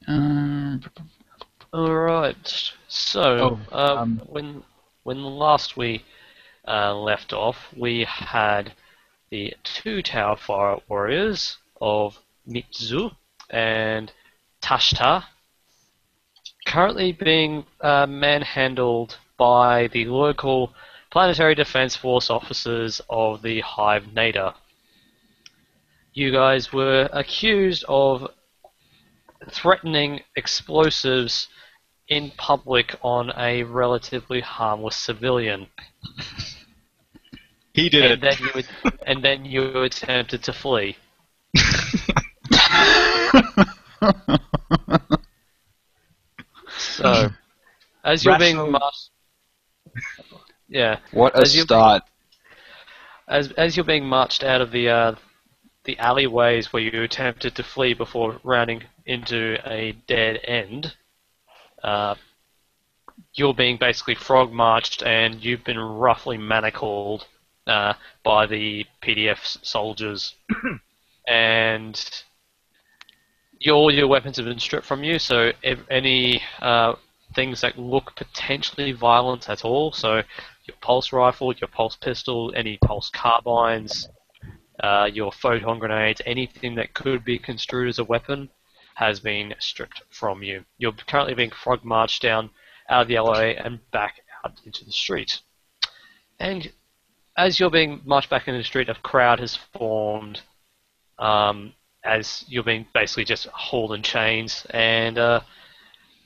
Um, Alright, so oh, when last we left off, we had the two Tower Fire Warriors of Mitsu and Tashta currently being manhandled by the local Planetary Defense Force officers of the Hive Nader. You guys were accused of threatening explosives in public on a relatively harmless civilian, he did and it. then you attempted to flee. So, as you're being Rational. marched, yeah, What a as you're being start. as you're being marched out of the alleyways where you attempted to flee before rounding into a dead end, uh, you're being basically frog marched and you've been roughly manacled by the PDF soldiers, and all your weapons have been stripped from you. So any things that look potentially violent at all, so your pulse rifle, your pulse pistol, any pulse carbines, your photon grenades, anything that could be construed as a weapon, has been stripped from you. You're currently being frog marched down out of the alleyway and back out into the street. And as you're being marched back into the street, a crowd has formed as you're being basically just hauled in chains, and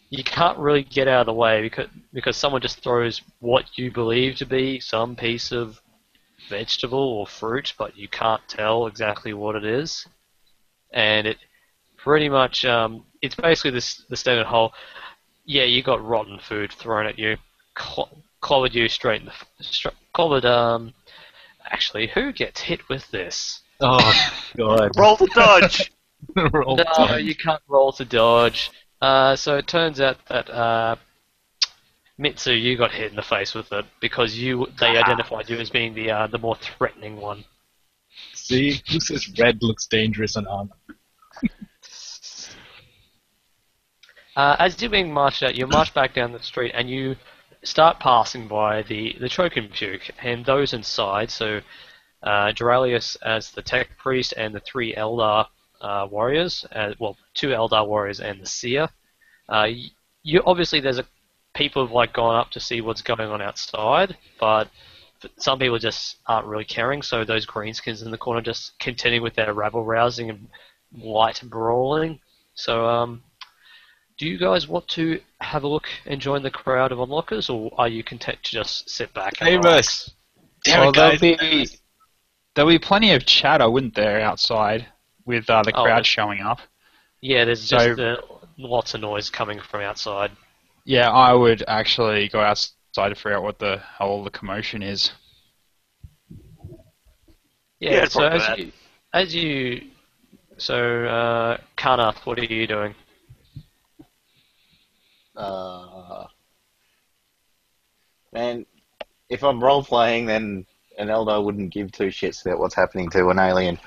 you can't really get out of the way because someone just throws what you believe to be some piece of vegetable or fruit, but you can't tell exactly what it is. And it pretty much, it's basically the standard whole, yeah, you got rotten food thrown at you, clobbered you straight in the, clobbered, actually, who gets hit with this? Oh god. Roll to dodge! Roll No, dodge. you can't roll to dodge. So it turns out that Mitsu, you got hit in the face with it because they identified you as being the more threatening one. See, who says red looks dangerous on armor? As you're being marched out, you march back down the street and you start passing by the Chokin Puke and those inside. So Duralius as the Techpriest and the three Eldar warriors, well, two Eldar warriors and the Seer. You obviously there's people have like gone up to see what's going on outside, but some people just aren't really caring. So those greenskins in the corner just continue with their rabble rousing and light brawling. So do you guys want to have a look and join the crowd of onlookers, or are you content to just sit back and Save relax? us! Damn Well, it, guys! there'll be plenty of chatter, wouldn't there, outside with the Oh, crowd showing up. Yeah, there's So- just lots of noise coming from outside. Yeah, I would actually go outside to figure out what the hell all the commotion is. Yeah, it's so probably Karnath, what are you doing? Man, if I'm role playing, then an Eldar wouldn't give two shits about what's happening to an alien.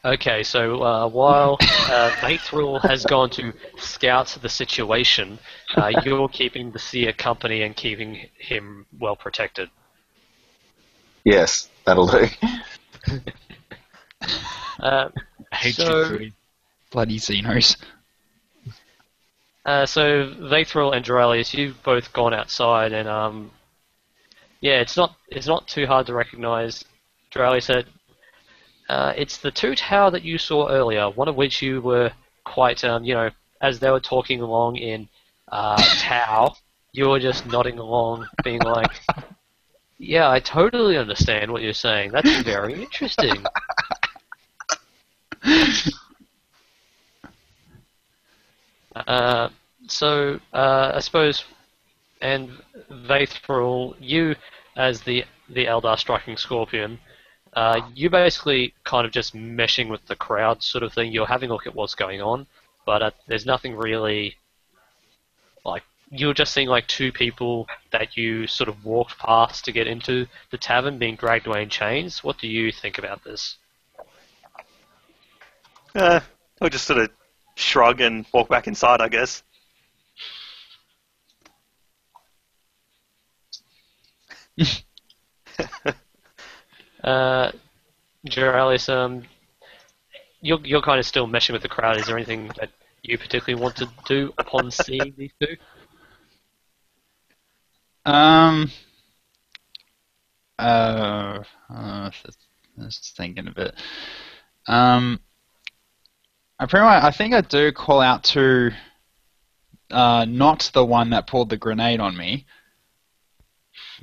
Okay, so while Vathril has gone to scout the situation, you're keeping the Seer company and keeping him well protected. Yes, that'll do. Uh, I hate so- you three. Bloody Xenos. So Vathril and Duralius, you've both gone outside, and yeah, it's not too hard to recognise. Duralius said, "It's the two tower that you saw earlier. One of which you were quite, as they were talking along in Tau, you were just nodding along, being like, yeah, I totally understand what you're saying. That's very interesting." I suppose, and Vathril, you as the Eldar striking Scorpion, you basically kind of just meshing with the crowd sort of thing. You're having a look at what's going on, but there's nothing really, like, you're just seeing like two people that you sort of walked past to get into the tavern being dragged away in chains. What do you think about this? I'll just sort of shrug and walk back inside, I guess. Juralis, you're kind of still meshing with the crowd. Is there anything that you particularly want to do upon seeing these two? Just thinking a bit. I think I do call out to not the one that pulled the grenade on me.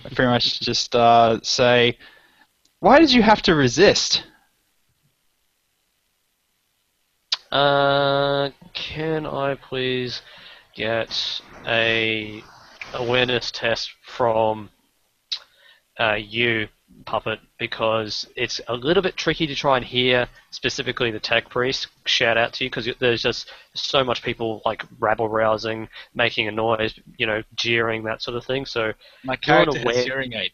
I pretty much just say, "Why did you have to resist?" Can I please get a awareness test from you, Puppet, because it's a little bit tricky to try and hear specifically the Techpriest shout out to you, because there's just so much people like rabble-rousing, making a noise, jeering, that sort of thing. So My character has hearing aid.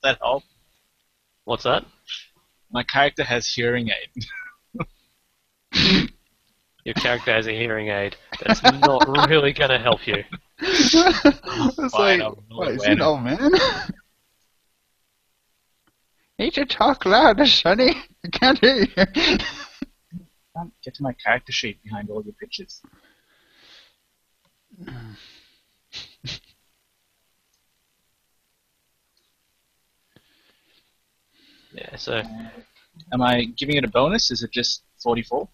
Does that help? What's that? My character has hearing aid. Your character has a hearing aid. That's not really going to help you. It's Fine, like, I'll what, is wear he an it. old man? Need to talk louder, Sonny. I can't hear you. I can't get to my character sheet behind all your pictures. Yeah, so Am I giving it a bonus? Is it just 44?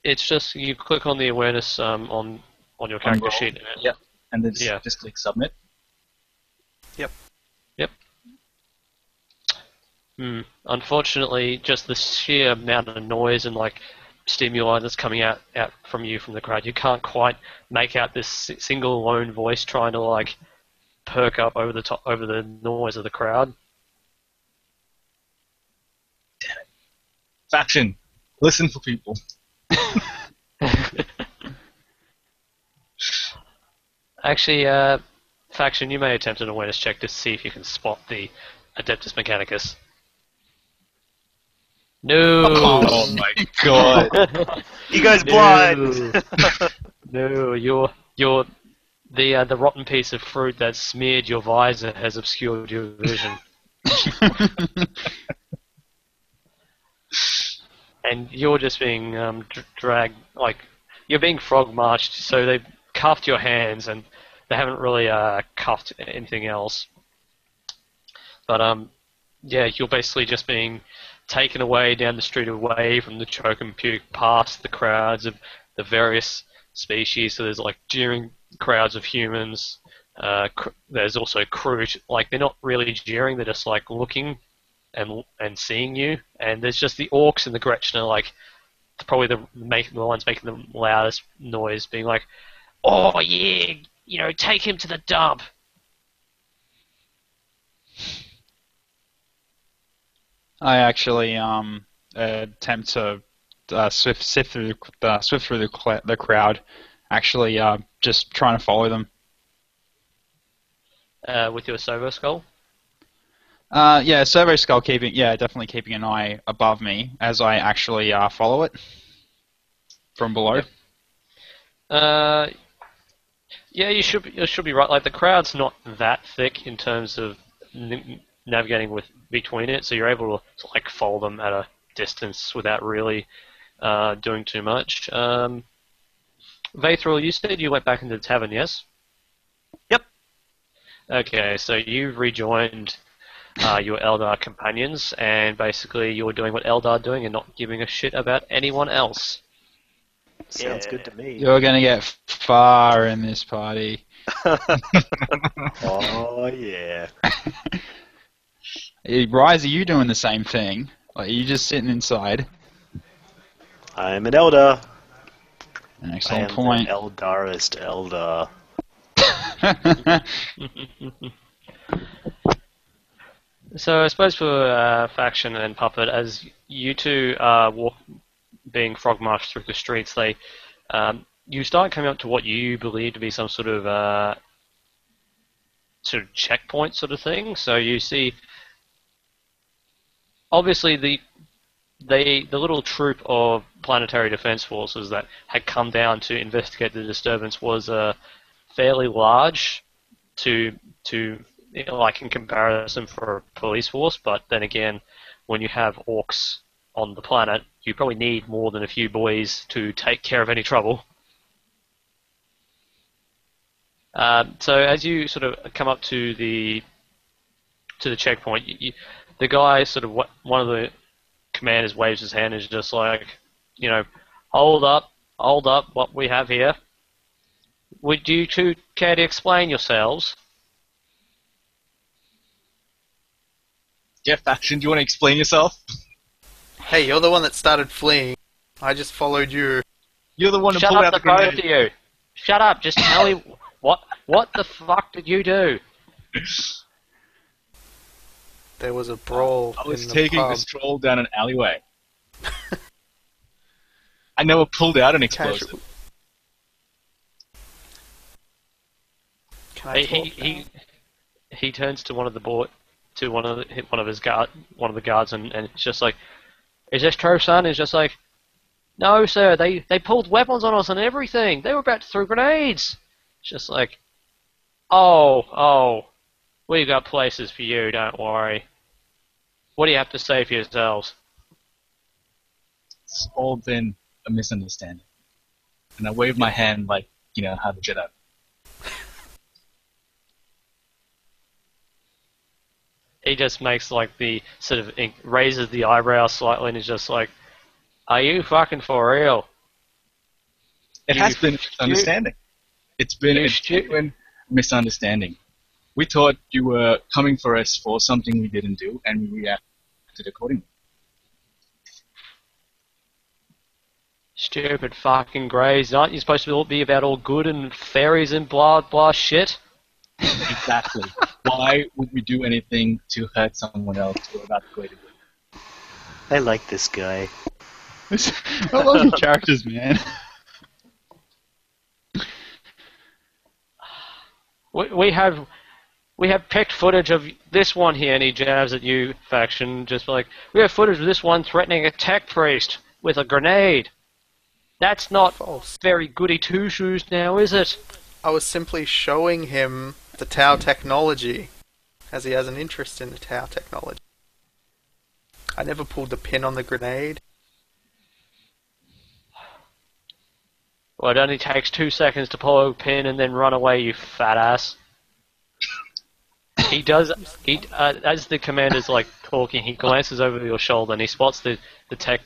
it's just you click on the awareness on your character roll. sheet. Yep. And then Yeah. just click submit. Unfortunately, just the sheer amount of noise and like stimuli that's coming out from you from the crowd, you can't quite make out this single lone voice trying to like perk up over the noise of the crowd. Faction. Listen for people. Actually, Faction, you may attempt an awareness check to see if you can spot the Adeptus Mechanicus. No. Oh my god. You guys blind! No, you're the rotten piece of fruit that smeared your visor has obscured your vision. And you're just being dragged, like, you're being frog marched, so they've cuffed your hands and they haven't really cuffed anything else. But yeah, you're basically just being taken away down the street, away from the choke and puke, past the crowds of the various species. So there's like jeering crowds of humans. There's also crew, like they're not really jeering, they're just like looking and seeing you. And there's just the orcs and the Gretchen are like probably the ones making the loudest noise, being like, "Oh yeah, take him to the dump." I actually attempt to sift through the crowd. Actually, just trying to follow them. With your Sovo Skull? Yeah, Servo Skull definitely keeping an eye above me as I actually follow it from below. Yep. Yeah, you should be right. Like the crowd's not that thick in terms of navigating between it, so you're able to like follow them at a distance without really doing too much. Vaithral, you said you went back into the tavern, yes? Yep. Okay, so you've rejoined your Eldar companions, and basically you're doing what Eldar are doing and not giving a shit about anyone else. Sounds good to me. You're gonna get far in this party. Oh, yeah. Rise, are you doing the same thing? Like, are you just sitting inside? I'm an Eldar. An I excellent am point. the Eldarist Eldar. So I suppose for Faction and Puppet, as you two are being frog marched through the streets, you start coming up to what you believe to be some sort of checkpoint sort of thing. So you see, obviously the the little troop of planetary defense forces that had come down to investigate the disturbance was fairly large like in comparison for a police force. But then again, when you have orcs on the planet, you probably need more than a few boys to take care of any trouble. So as you sort of come up to the checkpoint, the guy sort of one of the commanders waves his hand and is just like, hold up, what we have here. Would you two care to explain yourselves? Yeah, Faction, do you want to explain yourself? Hey, you're the one that started fleeing. I just followed you. You're the one who Shut pulled up, out the the both of grenade. you. Shut up, just tell me what the fuck did you do? There was a brawl I was in the taking pub. a stroll down an alleyway. I never pulled out an explosive. Casual. Can I talk now? He turns to one of the guards and it's just like, is this true, son? He's just like, no, sir. They pulled weapons on us and everything. They were about to throw grenades. It's just like, oh, we got places for you. Don't worry. What do you have to say for yourselves? It's all been a misunderstanding. And I waved my hand like, how the Jedi. He just makes like the sort of raises the eyebrow slightly and is just like, are you fucking for real? It has been a misunderstanding. It's been a genuine misunderstanding. We thought you were coming for us for something we didn't do, and we reacted accordingly. Stupid fucking greys. Aren't you supposed to be about all good and fairies and blah blah shit? Exactly. Why would we do anything to hurt someone else or about the greater good? I like this guy. I love your characters, man. We have picked footage of this one here, and he jabs at you, Faction, just like, we have footage of this one threatening a Techpriest with a grenade. That's not False. very goody two-shoes now, is it? I was simply showing him the Tau technology, as he has an interest in the Tau technology. I never pulled the pin on the grenade. Well, it only takes 2 seconds to pull a pin and then run away, you fat ass. He does. As the commander's like talking, he glances over your shoulder and he spots the tech.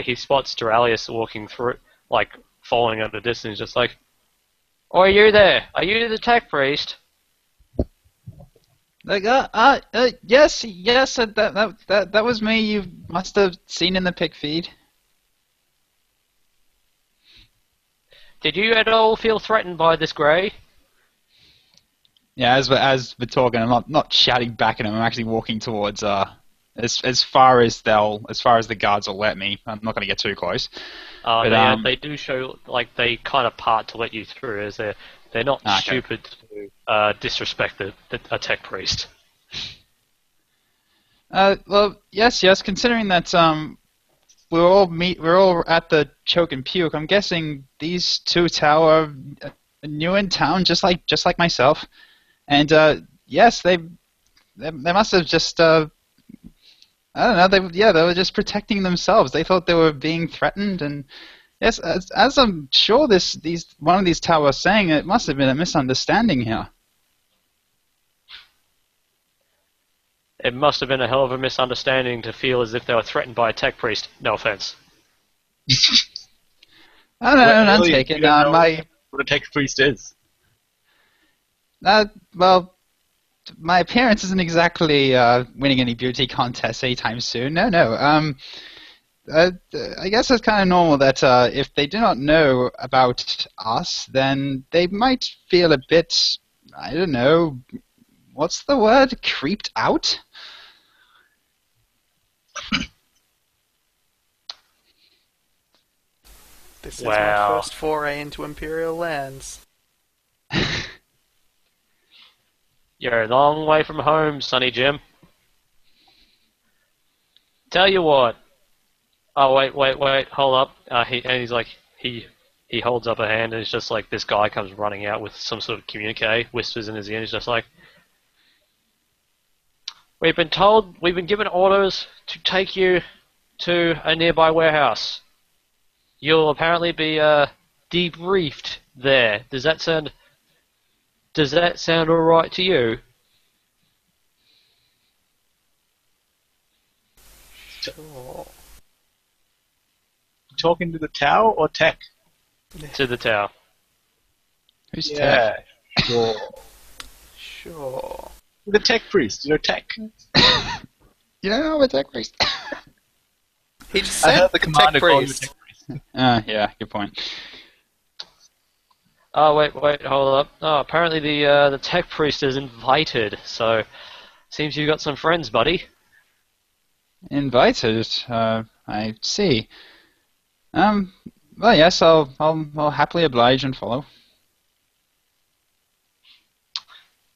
He spots Duralius walking through, like following at a distance, just like, "Oh, are you there? Are you the Techpriest?" Like, yes, that was me. You must have seen in the pic feed. Did you at all feel threatened by this grey? Yeah, as we're talking, I'm not shouting back at him. I'm actually walking towards as far as the guards will let me. I'm not going to get too close. But, they do show like they kind of part to let you through, as they're not stupid to disrespect a Techpriest. Well, yes. Considering that we're all at the Choke and Puke. I'm guessing these two Tau are new in town, just like myself. And yes, they must have just I don't know. They were just protecting themselves. They thought they were being threatened, and yes, as I'm sure one of these Tau was saying, it must have been a misunderstanding here. It must have been a hell of a misunderstanding to feel as if they were threatened by a Techpriest. No offense. I don't know, none Really, taken. you don't know My what a Techpriest is. well, my appearance isn't exactly winning any beauty contests anytime soon. No. I guess it's kind of normal that if they do not know about us, then they might feel a bit, I don't know, what's the word? Creeped out? This is Wow. my first foray into Imperial lands. You're a long way from home, Sonny Jim. Tell you what, Oh wait, hold up. He's like he holds up a hand and it's just like this guy comes running out with some sort of communique, whispers in his ear. And he's just like, we've been given orders to take you to a nearby warehouse. You'll apparently be debriefed there. Does that sound alright to you? Sure. Talking to the Tau or Tech? To the tower. Who's Yeah, sure. Sure. The Techpriest, Tech. You don't know what Techpriest? He just I said heard the commander call you Techpriest. Techpriest. Yeah, good point. Oh wait, hold up. Oh, apparently the tech priest is invited. So, seems you got some friends, buddy. Invited. I see. Well, yes, I'll happily oblige and follow.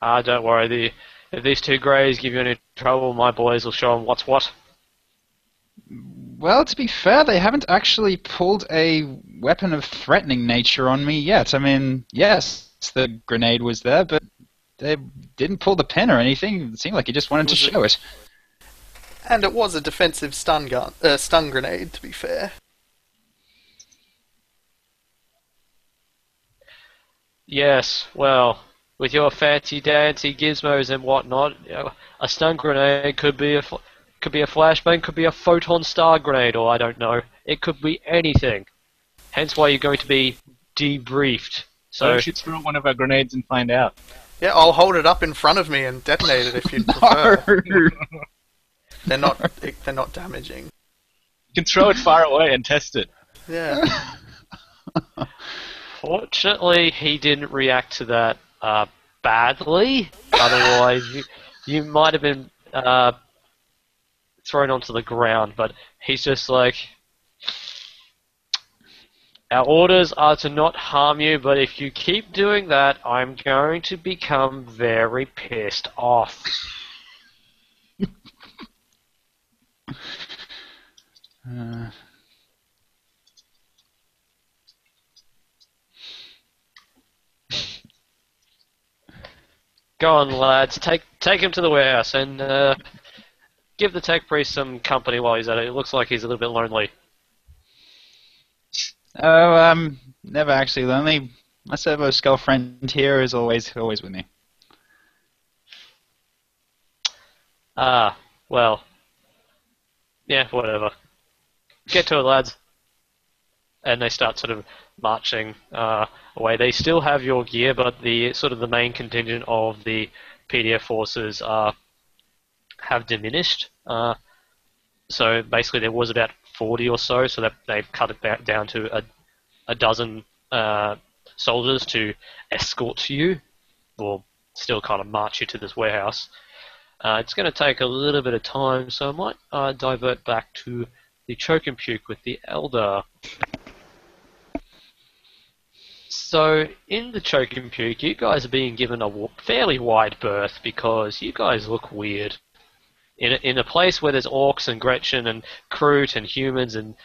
Don't worry. If these two greys give you any trouble, my boys will show them what's what. Well, to be fair, they haven't actually pulled a weapon of threatening nature on me yet. I mean, yes, the grenade was there, but they didn't pull the pin or anything. It seemed like he just wanted to show it. And it was a defensive stun grenade, to be fair. Yes, well, with your fancy dancy gizmos and whatnot, a stun grenade could be a flashbang, could be a photon star grenade, or I don't know. It could be anything. Hence why you're going to be debriefed. So So we should throw one of our grenades and find out. Yeah, I'll hold it up in front of me and detonate it if you'd prefer. They're not damaging. You can throw it far away and test it. Yeah. fortunately, he didn't react to that badly. Otherwise, you might have been thrown onto the ground. But he's just like, our orders are to not harm you, but if you keep doing that, I'm going to become very pissed off. Go on, lads. Take him to the warehouse and give the tech priest some company while he's at it. It looks like he's a little bit lonely. Oh, never actually lonely. My servo skull friend here is always with me. Ah, well. Yeah, whatever. Get to it, lads. And they start sort of marching away. They still have your gear, but the sort of the main contingent of the PDF forces have diminished. So basically, there was about 40 or so that they've cut it back down to a dozen soldiers to escort you, or still kind of march you to this warehouse. It's going to take a little bit of time, so I might divert back to the choke and puke with the Eldar. So, in the choke and puke, you guys are being given a fairly wide berth because you guys look weird. In a place where there's orcs and Gretchen and Kroot and humans and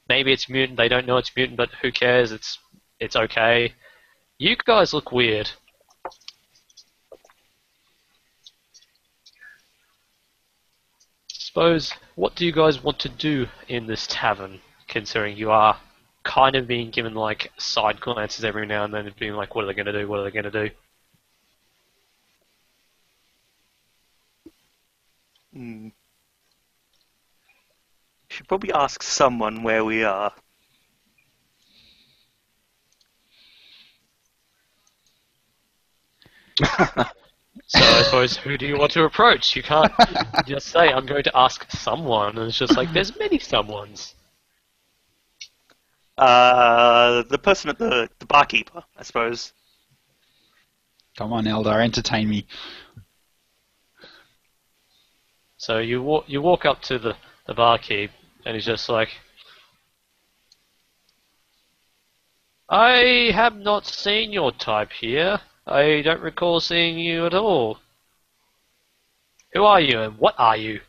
maybe it's mutant, they don't know it's mutant, but who cares, it's okay. You guys look weird. Suppose, what do you guys want to do in this tavern, considering you are kind of being given like side glances every now and then and being like, what are they going to do, what are they going to do? Should probably ask someone where we are. So I suppose, who do you want to approach? You can't just say, I'm going to ask someone, and it's just like, there's many someones. The person at the barkeeper, I suppose. Come on, Eldar, entertain me. So you walk up to the barkeep, and he's just like, I have not seen your type here. I don't recall seeing you at all. Who are you and what are you?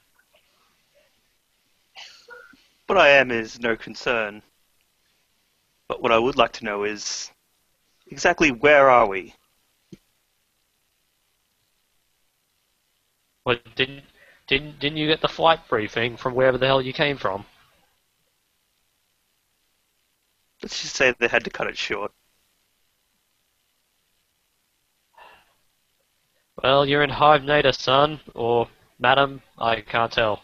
what I am is no concern. But what I would like to know is exactly where are we? What didn't you get the flight briefing from wherever the hell you came from? Let's just say they had to cut it short. Well, you're in Hive Nader, son, or madam, I can't tell.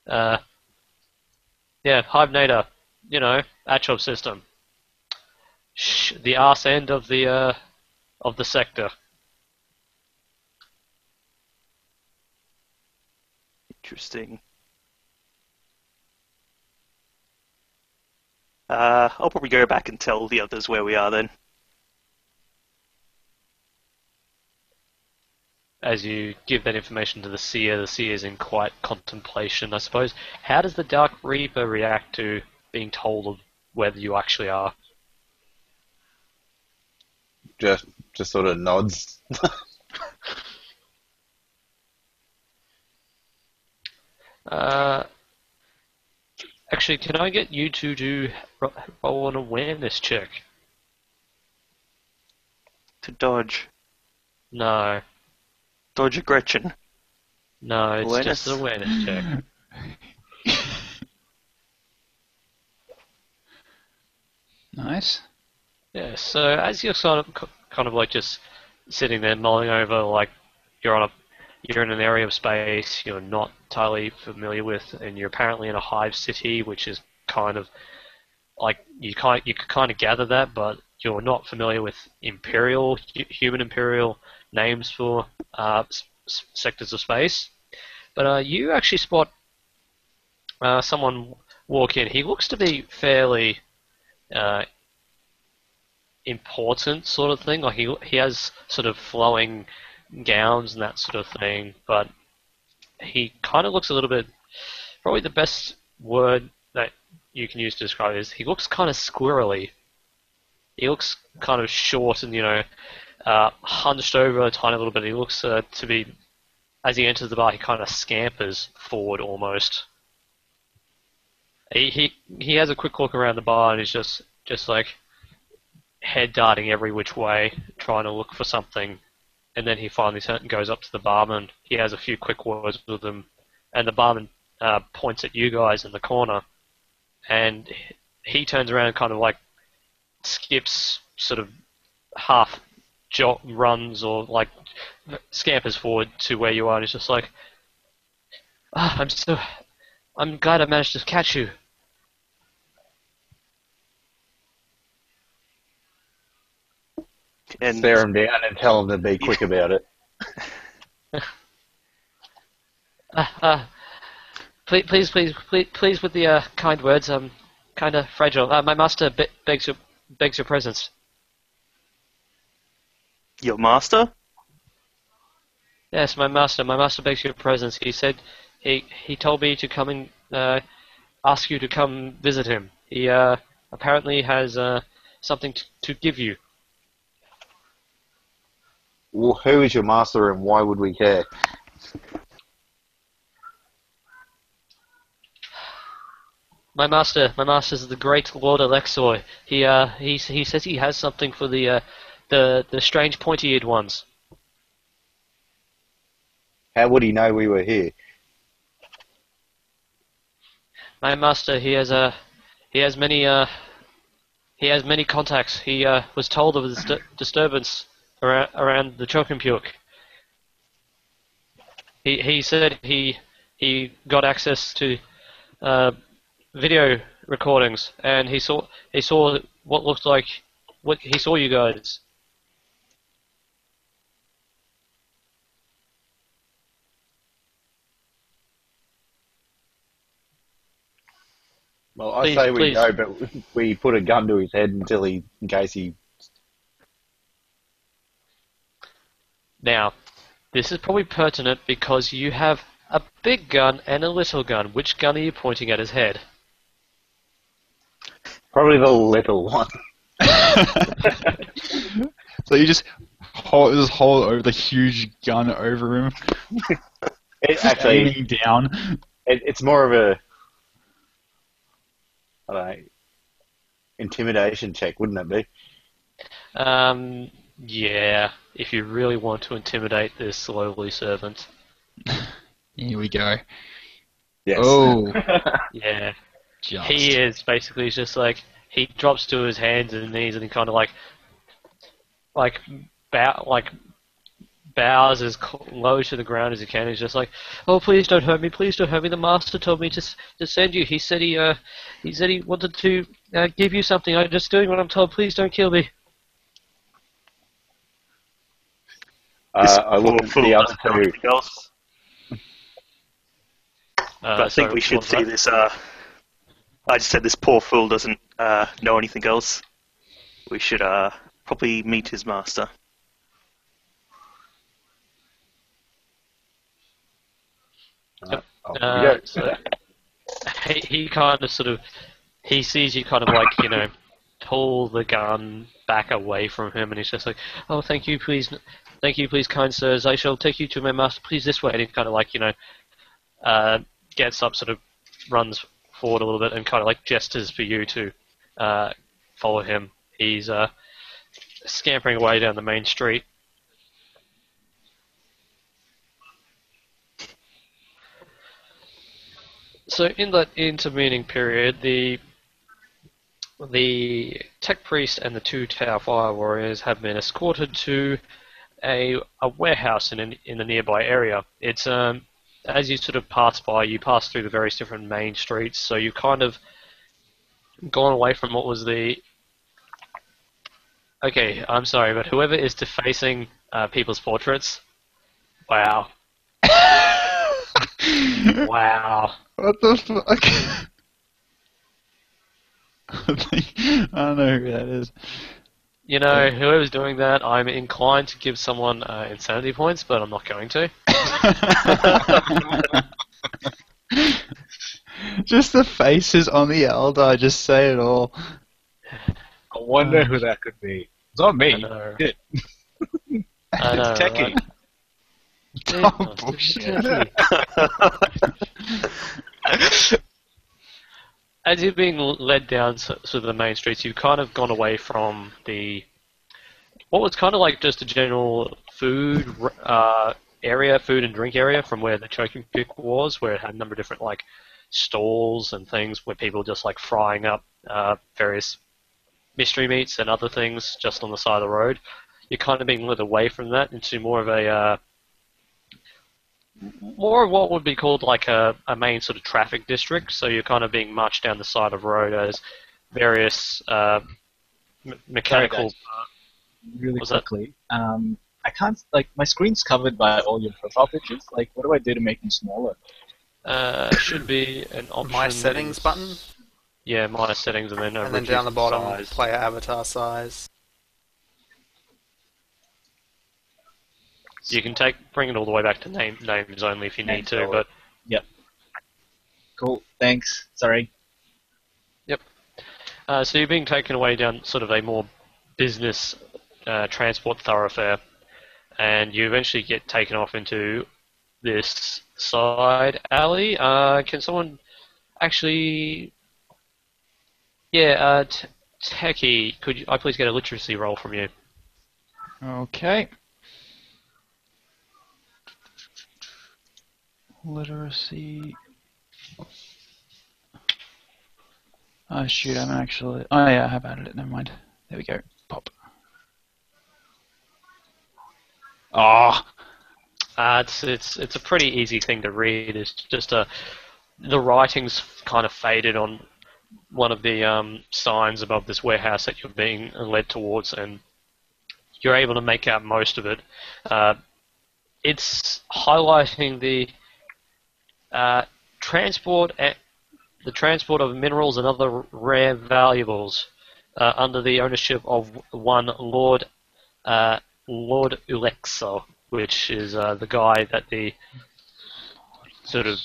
Yeah, Hive Nader, Atchop system. The arse end of the sector. Interesting. I'll probably go back and tell the others where we are then. As you give that information to the seer's in quiet contemplation, I suppose. How does the Dark Reaper react to being told of where you actually are? Just sort of nods. Actually, can I get you to do roll an awareness check? To dodge. No. Dodge a Gretchen. No, it's Awareness? just an awareness check. Nice. Yeah, so as you're kind of like just sitting there mulling over, like you're in an area of space you're not entirely familiar with, and you're apparently in a hive city, which is kind of like you could kind of gather that, but you're not familiar with human imperial names for sectors of space. But you actually spot someone walk in. He looks to be fairly important sort of thing. Like he has sort of flowing gowns and that sort of thing, but he kind of looks a little bit. Probably the best word that you can use to describe it is he looks kind of squirrely. He looks kind of short and hunched over a tiny little bit. He looks to be, as he enters the bar, he kind of scampers forward almost. He has a quick look around the bar and he's just like head darting every which way, trying to look for something. And then he finally goes up to the barman. He has a few quick words with him, and the barman points at you guys in the corner, and he turns around and kind of like skips, sort of half runs or like scampers forward to where you are, and he's just like, I'm glad I managed to catch you. And Stare him down and tell him to be quick about it. Please with the kind words. I'm kind of fragile. My master begs your presence. your master? Yes, my master. My master begs your presence. He said he told me to come and ask you to come visit him. He apparently has something to give you. Well, who is your master and why would we care? My master is the great Lord Alexoi. He says he has something for the strange pointy-eared ones. How would he know we were here? My master, he has many contacts. He was told of the disturbance around the Chokimpuk. He said he got access to video recordings, and he saw what looked like he saw you guys. Well, I say we please. go, but we put a gun to his head in case he. Now, this is probably pertinent because you have a big gun and a little gun. Which gun are you pointing at his head? Probably the little one. So you just hold over the huge gun over him, Actually, aiming down. it's more of a. I don't know, intimidation check, wouldn't it be? Yeah, if you really want to intimidate this lowly servant. Here we go. Yes. Oh, Yeah. just. He is basically just like, he drops to his hands and knees and he kind of like, bows as low to the ground as he can. He's just like, "Oh, please don't hurt me! Please don't hurt me! The master told me to send you. He said he wanted to give you something. I'm just doing what I'm told. Please don't kill me." I look at the other two. Anything else? But I think we should see this. I just said this poor fool doesn't know anything else. We should probably meet his master. So he kind of sort of, he sees you kind of like, pull the gun back away from him, and he's just like, "Oh, thank you, please, kind sirs. I shall take you to my master. Please this way." And he kind of like, gets up, sort of runs forward a little bit, and kind of like gestures for you to follow him. He's scampering away down the main street. So in that intervening period, the Techpriest and the two Tower Fire Warriors have been escorted to a warehouse in the nearby area. It's as you sort of pass by, you pass through the various different main streets, so you've kind of gone away from what was the... Okay, I'm sorry, but whoever is defacing people's portraits, wow. Wow. What the fuck? I don't know who that is. Whoever's doing that, I'm inclined to give someone insanity points, but I'm not going to. Just the faces on the Eldar just say it all. I wonder who that could be. It's not me. I know. Shit. I know, It's Techie. right? Oh, bullshit. As you're being led down sort of the main streets, you've kind of gone away from what was kind of like just a general food area, food and drink area, from where the choking pit was, where it had a number of different like stalls and things where people just like frying up various mystery meats and other things just on the side of the road. You're kind of being led away from that into more of what would be called like a main sort of traffic district. So you're kind of being marched down the side of the road as various mechanical... Really quickly, I can't, my screen's covered by all your profile pictures. Like, what do I do to make them smaller? Should be an option. My settings button? Yeah, my settings, and then down the bottom, size. player avatar size. You can bring it all the way back to names only if you need to, but... Yep. Cool, thanks. Sorry. Yep. So you're being taken away down sort of a more business transport thoroughfare, and you eventually get taken off into this side alley. Can someone actually... Yeah, Techie, could I please get a literacy roll from you? Okay. Literacy. Oh shoot, I'm actually... Oh yeah, I have added it, never mind. There we go. Pop. Oh! It's a pretty easy thing to read. It's just the writing's kind of faded on one of the signs above this warehouse that you're being led towards, and you're able to make out most of it. It's highlighting the transport of minerals and other rare valuables under the ownership of one Lord Ulexo, which is the guy that the sort of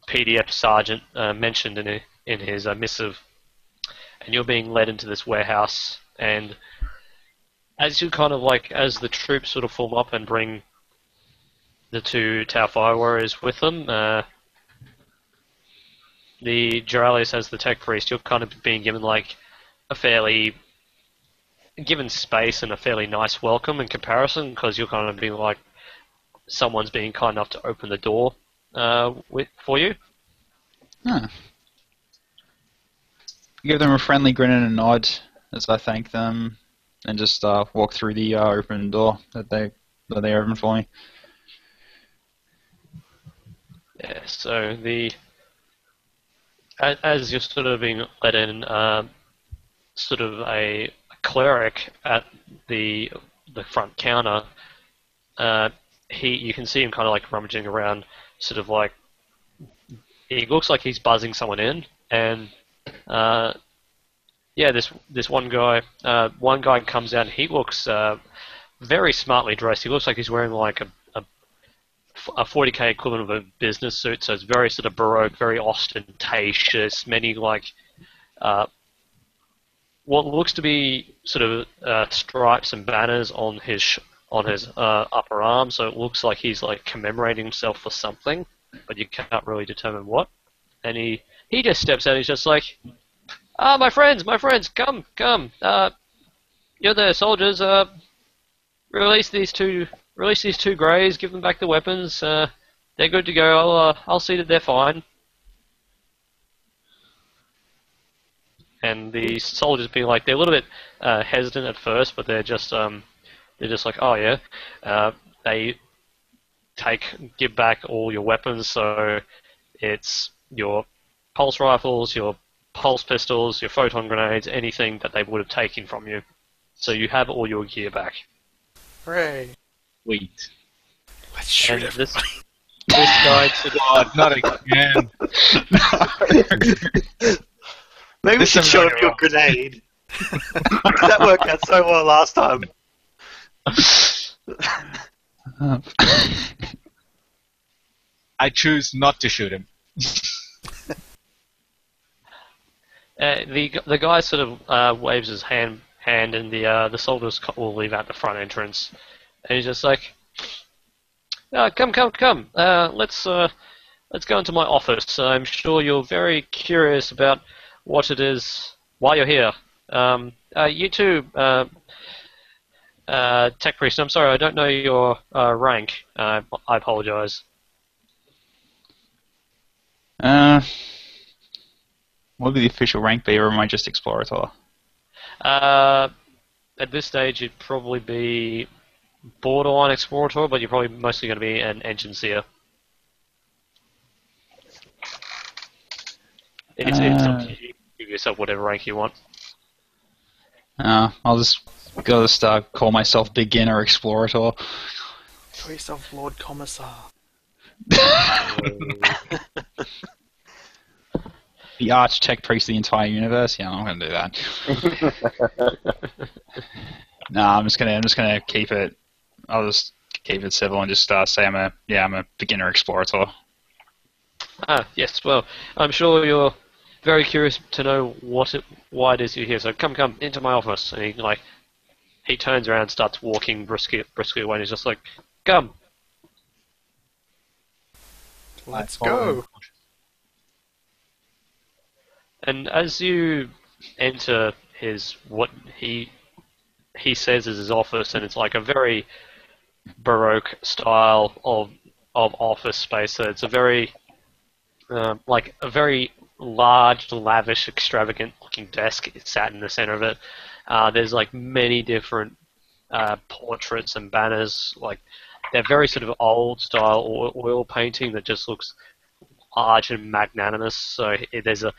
PDF sergeant mentioned in his missive. And you're being led into this warehouse, and as you kind of as the troops sort of form up and bring the two Tower Fire Warriors with them, the Duralius as the Techpriest, you're kind of being given like a fairly given space and a fairly nice welcome in comparison, because you're kind of being like someone's being kind enough to open the door for you. Huh. Give them a friendly grin and a nod as I thank them, and just walk through the open door that they opened for me. Yeah. So as you're sort of being let in, sort of a cleric at the front counter. You can see him kind of like rummaging around, sort of like he looks like he's buzzing someone in, and yeah, this one guy comes out and he looks very smartly dressed. He looks like he's wearing like a 40k equivalent of a business suit, so it's very sort of baroque, very ostentatious. Many like what looks to be sort of stripes and banners on his upper arm, so it looks like he's like commemorating himself for something, but you can't really determine what. And he just steps out. He's just like, my friends, come. You're the soldiers. Release these two greys. Give them back the weapons. They're good to go. I'll see that they're fine. And the soldiers being like, they're a little bit hesitant at first, but they're just like, oh yeah. They give back all your weapons, so it's your pulse rifles, your pulse pistols, your photon grenades, anything that they would have taken from you. So you have all your gear back. Hooray. Wait. Let's shoot And everybody. this guy God, not again. Maybe we should show him your grenade. That worked out so well last time. I choose not to shoot him. the guy sort of waves his hand, and the soldiers will leave out the front entrance, and he's just like, come. Let's go into my office. I'm sure you're very curious about what it is while you're here. You too, Techpriest. I'm sorry, I don't know your rank. I apologize. What would the official rank be, or am I just Explorator? At this stage, it'd probably be borderline Explorator, but you're probably mostly going to be an Engine Seer. It's up to you. Give yourself whatever rank you want. I'll just call myself Beginner Explorator. Call yourself Lord Commissar. The Arch Techpriest of the entire universe? Yeah, I'm gonna do that. I'm just gonna keep it. I'll just keep it civil and just say I'm a beginner explorator. Yes. Well, I'm sure you're very curious to know why it is you're here. So come into my office. And he turns around, and starts walking briskly away, and he's just like, come. Let's go. And as you enter what he says is his office, and it's like a very baroque style of office space. So it's a very very large, lavish, extravagant-looking desk. It's sat in the center of it. There's like many different portraits and banners. Like they're very sort of old-style oil painting that just looks large and magnanimous. So there's a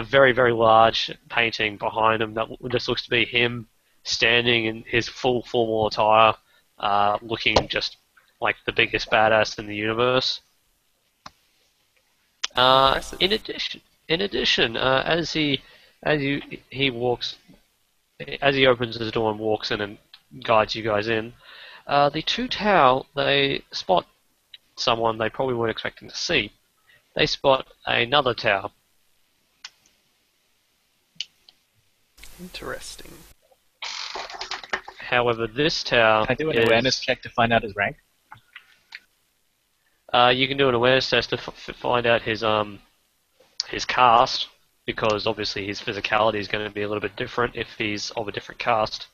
very, very large painting behind him that just looks to be him standing in his full formal attire, looking just like the biggest badass in the universe. In addition, as he opens his door and walks in and guides you guys in, the two Tau, they spot someone they probably weren't expecting to see. They spot another Tau. Interesting. However, this Tau Can I do an awareness check to find out his rank? You can do an awareness test to find out his his caste, because obviously his physicality is going to be a little bit different if he's of a different caste.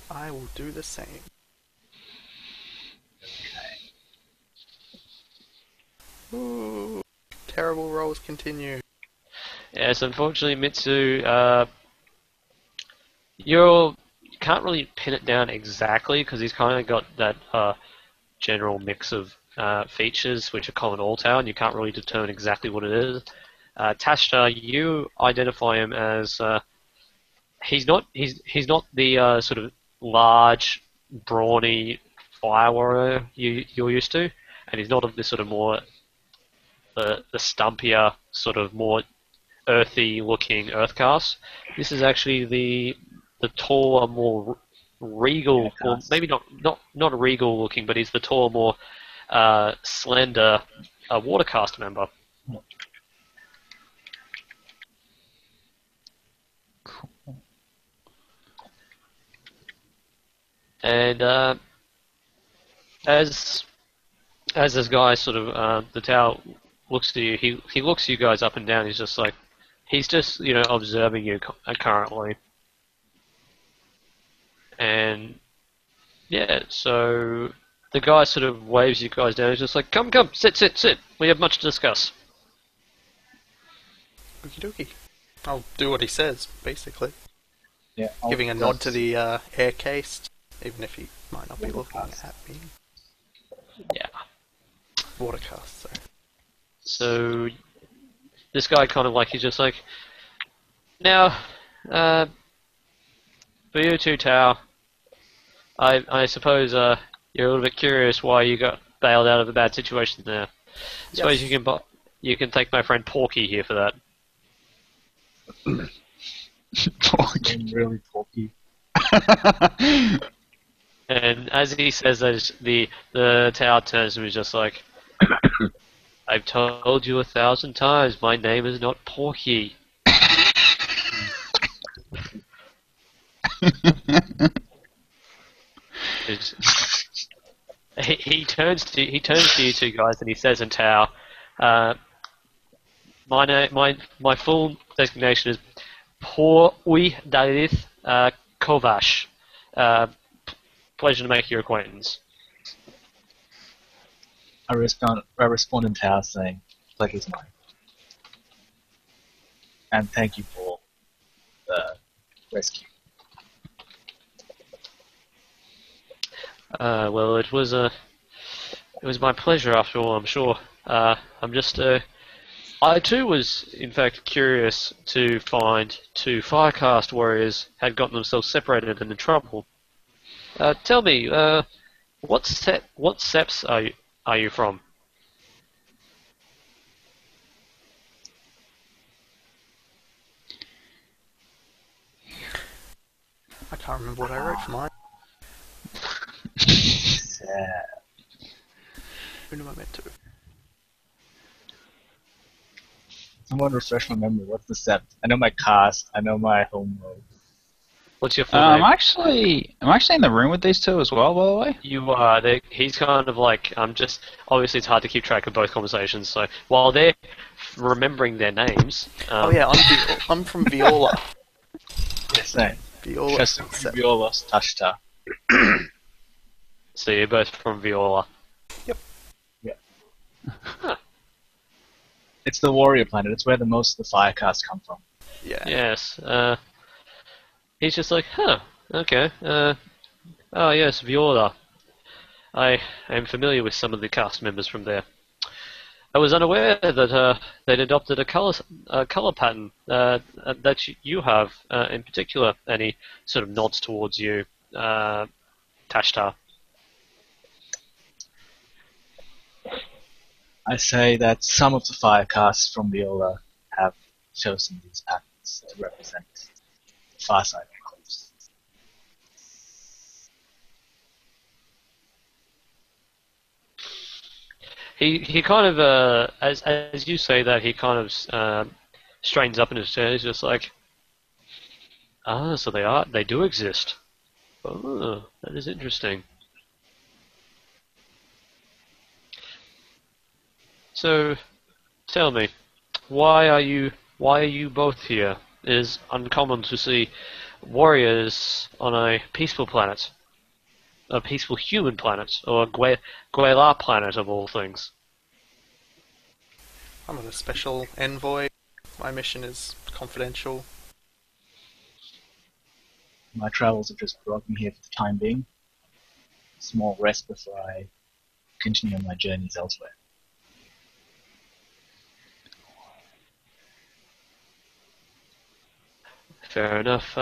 I will do the same. Ooh, terrible rolls continue. Yes, unfortunately, Mitsu, you can't really pin it down exactly because he's kind of got that general mix of features which are common all town. You can't really determine exactly what it is. Tashta, you identify him as he's not the sort of large, brawny fire warrior you're used to, and he's not of this sort of more the stumpier, sort of more earthy looking earthcast. This is actually the taller, more regal, or maybe not regal looking, but he's the taller, more slender watercast member. And as this guy sort of the Tau looks to you, he looks you guys up and down. He's just like, he's just observing you currently. And yeah, so the guy sort of waves you guys down. He's just like, come, sit. We have much to discuss. Okie dokie. I'll do what he says, basically. Yeah, Giving a nod to the air case, even if he might not be looking at me. Yeah. Watercast, sorry. So this guy kind of like, he's just like, now, for you two, Tau, I suppose you're a little bit curious why you got bailed out of a bad situation there. I suppose you can thank my friend Porky here for that. Porky. I'm really porky. And as he says that, the Tau turns to him and is just like, I've told you 1,000 times, my name is not Porky. He turns to you two guys and he says in Tau, my full designation is Porui Dalith Kovash. Pleasure to make your acquaintance. I respond in Tau saying, pleasure's mine. And thank you for the rescue. Well, it was my pleasure after all, I'm sure. I'm just I too was in fact curious to find two Firecast warriors had gotten themselves separated and in trouble. Tell me, what seps are you from? I can't remember what I wrote for mine. Sad. Who am I meant to? Someone refresh my memory. What's the sept? I know my cast. I know my home mode. What's your full name? I'm actually in the room with these two as well, by the way. You are. He's kind of like, just obviously it's hard to keep track of both conversations. So while they're remembering their names, Oh yeah, I'm from Viola. Yes, same. Viola. Just Viola, Tashta. so you're both from Viola. Yep. Yeah. Huh. It's the warrior planet. It's where the most of the Firecasts come from. Yeah. Yes. He's just like, huh, okay. Oh yes, Viola. I am familiar with some of the cast members from there. I was unaware that they'd adopted a color pattern that you have in particular. Any sort of nods towards you, Tashta? I say that some of the Firecasts from Viola have chosen these patterns to represent the far side of the coast. He kind of as you say that, he kind of straightens up in his chair. He's just like, so they do exist. Oh, that is interesting. So, tell me, why are you both here? It is uncommon to see warriors on a peaceful planet, a peaceful human planet, or a Gwelar planet of all things. I'm on a special envoy. My mission is confidential. My travels have just brought me here for the time being. Small rest before I continue on my journeys elsewhere. Fair enough.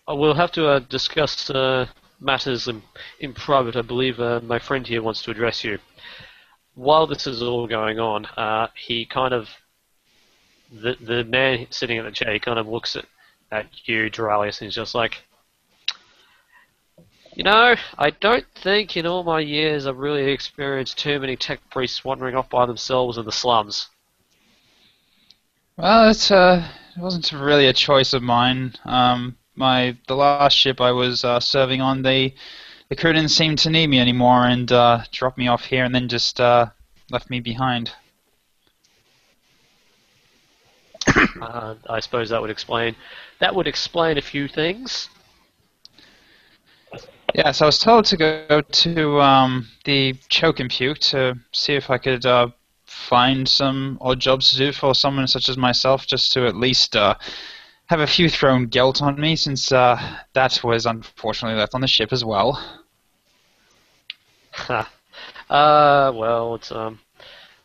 We'll have to discuss matters in private. I believe my friend here wants to address you. While this is all going on, he kind of the man sitting at the chair, he kind of looks at you, Duralius, and he's just like, you know, I don't think in all my years I've really experienced too many tech priests wandering off by themselves in the slums. Well, it wasn't really a choice of mine. The last ship I was serving on, the crew didn't seem to need me anymore, and dropped me off here, and then just left me behind. I suppose that would explain a few things. Yeah, so I was told to go to the choke compute to see if I could find some odd jobs to do for someone such as myself, just to at least have a few thrown guilt on me, since that was unfortunately left on the ship as well. Well, it's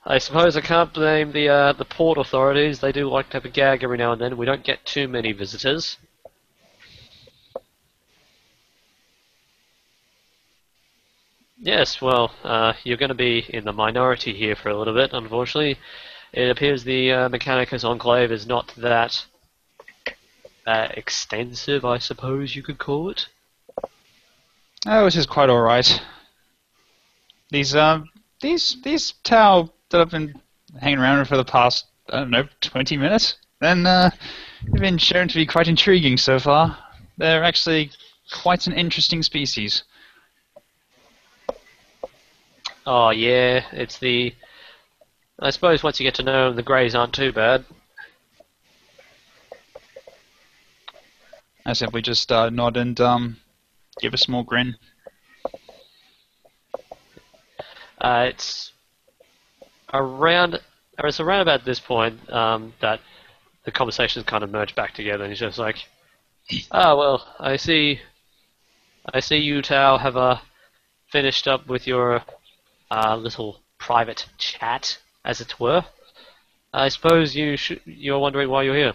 I suppose I can't blame the port authorities. They do like to have a gag every now and then. We don't get too many visitors. Yes, well, you're going to be in the minority here for a little bit, unfortunately. It appears the Mechanicus Enclave is not that extensive, I suppose you could call it. Oh, which is quite alright. These Tau that I've been hanging around for the past, I don't know, 20 minutes, then they've been shown to be quite intriguing so far. They're actually quite an interesting species. Oh yeah, it's the... I suppose once you get to know them, the greys aren't too bad. I simply just nod and give a small grin. It's around about this point that the conversations kind of merge back together, and he's just like, "Ah, well, I see you, Tao, have finished up with your little private chat, as it were. I suppose you're wondering why you're here."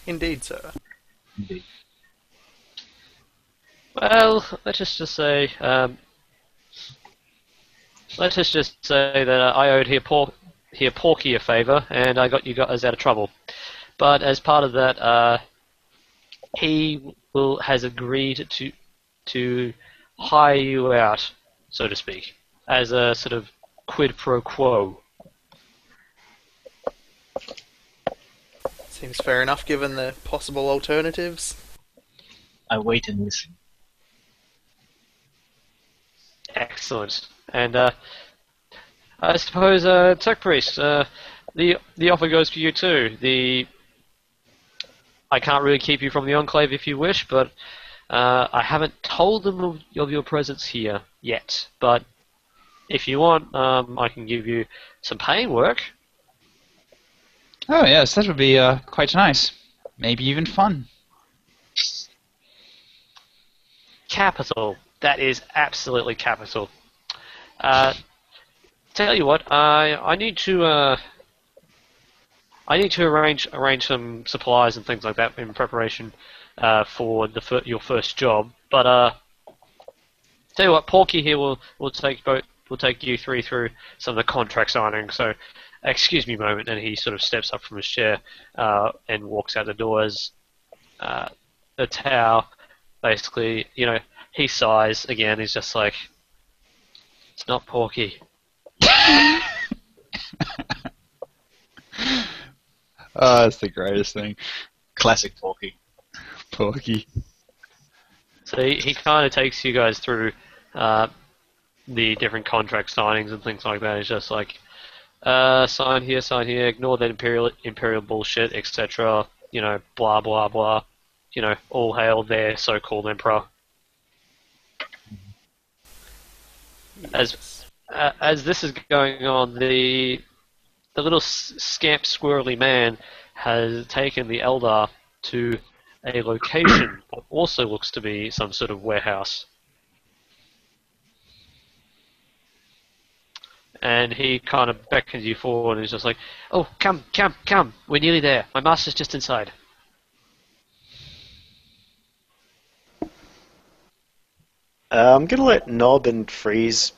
Indeed, sir. Indeed. Well, let's just say that I owed Porky a favour, and I got you guys out of trouble. But as part of that, he has agreed to hire you out, so to speak, as a sort of quid pro quo. Seems fair enough given the possible alternatives. I wait and listen. Excellent. And I suppose, Techpriest, the offer goes for you too. I can't really keep you from the Enclave if you wish, but I haven't told them of your presence here yet. But if you want, I can give you some paying work. Oh yes, that would be quite nice. Maybe even fun. Capital. That is absolutely capital. Tell you what, I need to arrange some supplies and things like that in preparation for your first job. But tell you what, Porky here will take you three through some of the contract signing. So, excuse me a moment, and he sort of steps up from his chair and walks out the doors. The Tau, basically, he sighs again. He's just like, it's not Porky. Oh, that's the greatest thing. Classic Porky. Porky. So he kind of takes you guys through the different contract signings and things like that. He's just like, sign here, ignore that imperial bullshit, etc. Blah blah blah. All hail their so-called emperor. As this is going on, the little scamp squirrely man has taken the Eldar to a location that also looks to be some sort of warehouse. And he kind of beckons you forward and he's just like, "Oh, come, we're nearly there. My master's just inside." I'm going to let Nob and Freeze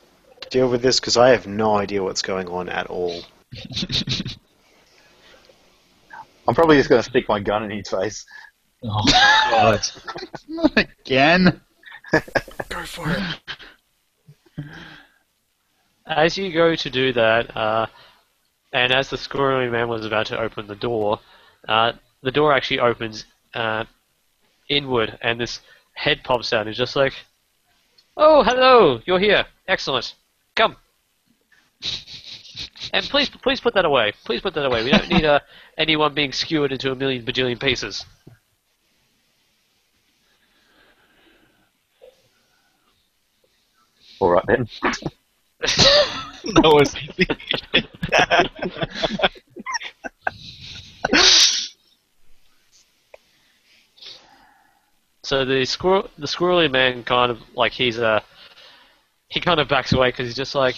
deal with this because I have no idea what's going on at all. I'm probably just going to stick my gun in his face. Oh, God. Not again. Go for it. As you go to do that, and as the squirrely man was about to open the door actually opens inward, and this head pops out and is just like, "Oh, hello, you're here. Excellent. Come. And please put that away. Please put that away. We don't need anyone being skewered into a million bajillion pieces." All right then. That was easy. So the squirrely man kind of like he kind of backs away because he's just like,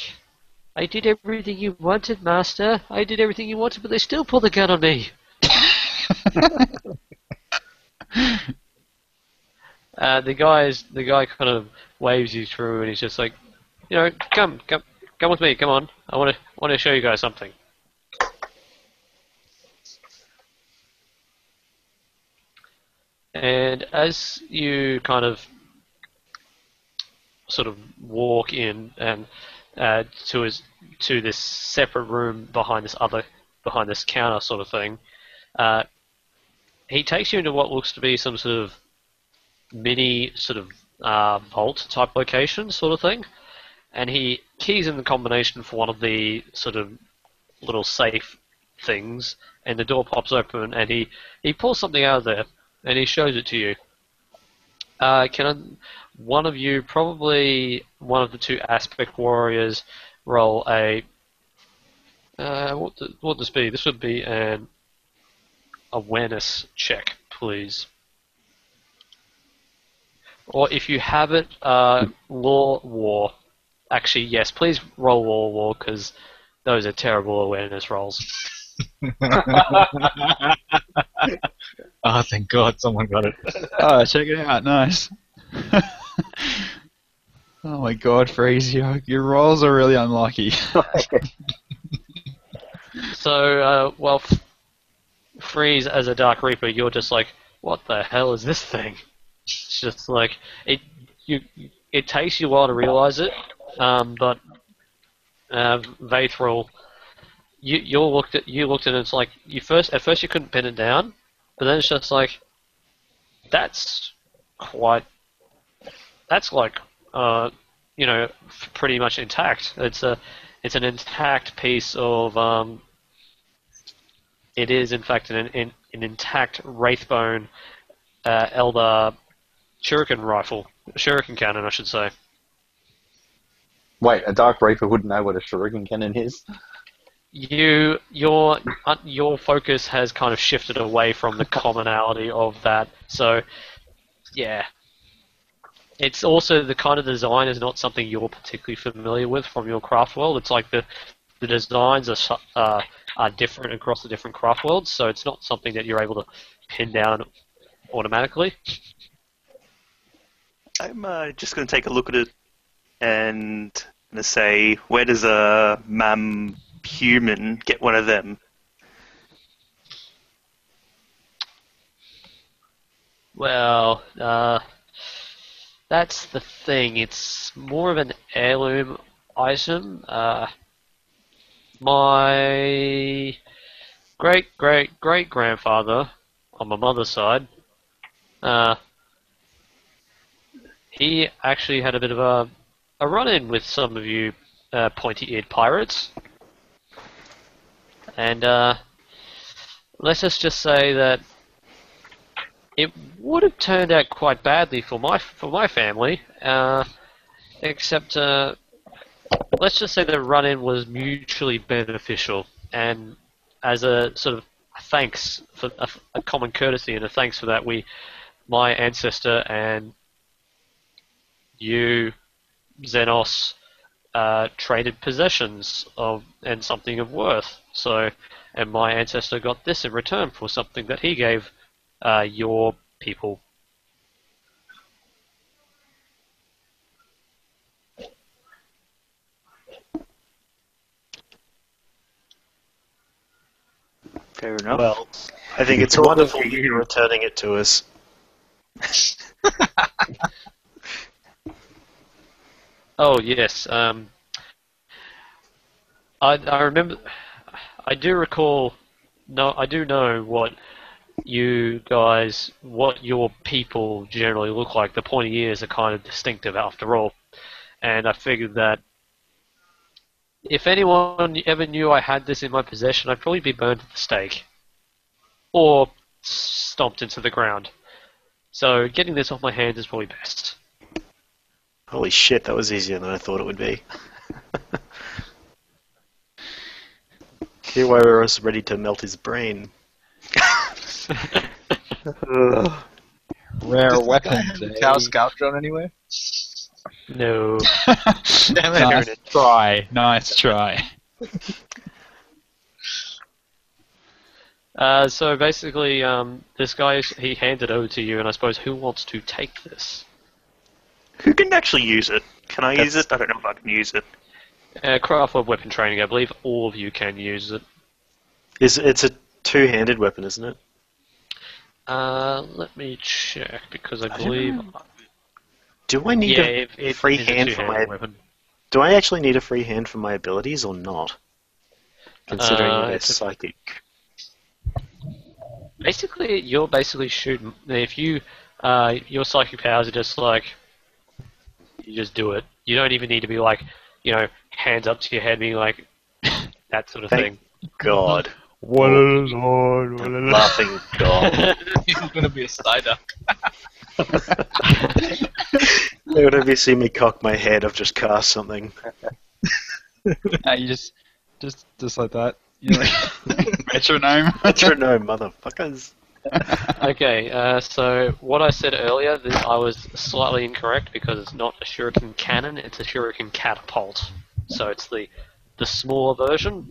"I did everything you wanted, master. I did everything you wanted, but they still pulled the gun on me." The guy kind of waves you through, and he's just like, come with me, come on. I want to show you guys something. And as you kind of sort of walk in and to this separate room behind this counter sort of thing, he takes you into what looks to be some sort of mini sort of vault type location sort of thing, and he keys in the combination for one of the sort of little safe things, and the door pops open, and he pulls something out of there, and he shows it to you. One of you, probably one of the two aspect warriors, roll a what would this be? This would be an awareness check, please. Or if you have it, law war. Actually, yes, please roll law war, because those are terrible awareness rolls. Oh, thank God, someone got it. Oh, check it out. Nice. Oh my God, Freeze, your rolls are really unlucky. So, Freeze, as a Dark Reaper, you're just like, what the hell is this thing? It's just like, it takes you a while to realize it, but Vaithral, you looked at it and it's like, at first you couldn't pin it down, but then it's just like, that's like, pretty much intact. It's an intact piece of, it is in fact an intact Wraithbone Eldar shuriken cannon, I should say. Wait, a Dark Reaper wouldn't know what a shuriken cannon is? Your focus has kind of shifted away from the commonality of that. So, yeah. It's also the kind of design is not something you're particularly familiar with from your craft world. It's like the designs are different across the different craft worlds, so it's not something that you're able to pin down automatically. I'm just going to take a look at it and say, where does a human get one of them? Well, that's the thing. It's more of an heirloom item. My great-great-great-grandfather, on my mother's side, he actually had a bit of a run-in with some of you pointy-eared pirates. And let's just say that it would have turned out quite badly for my family, except let's just say the run-in was mutually beneficial, and as a sort of thanks for a common courtesy and a thanks for that, my ancestor and you, Xenos, traded possessions and something of worth. So, and my ancestor got this in return for something that he gave your people. Fair enough. Well, I think it's wonderful that you're returning it to us. Oh yes, I remember. I do recall. No, I do know what your people generally look like. The pointy ears are kind of distinctive after all, and I figured that if anyone ever knew I had this in my possession, I'd probably be burned at the stake or stomped into the ground. So getting this off my hands is probably best. Holy shit, that was easier than I thought it would be. Here I was ready to melt his brain. Rare weapons. Tau scout drone anywhere? No. Damn it. Nice try. Nice try. So basically, this guy, he handed over to you, and I suppose who wants to take this? Who can actually use it? Can I use it? I don't know if I can use it. Craft of weapon training, I believe all of you can use it. It's a two-handed weapon, isn't it? Let me check, because I believe... Do I need a free it is hand for my... weapon. Do I actually need a free hand for my abilities or not? Considering you're it's a- psychic. Basically, you're basically shooting... If you... your psychic powers are just like... You just do it. You don't even need to be like, hands up to your head being like... that sort of thing. God. What a lord, what a lord. Laughing God. He's gonna be a Slider. Whenever you see me cock my head, I've just cast something. You just like that. You're like, metronome. Metronome, motherfuckers. Okay, so what I said earlier, I was slightly incorrect because it's not a shuriken cannon, it's a shuriken catapult. So it's the smaller version.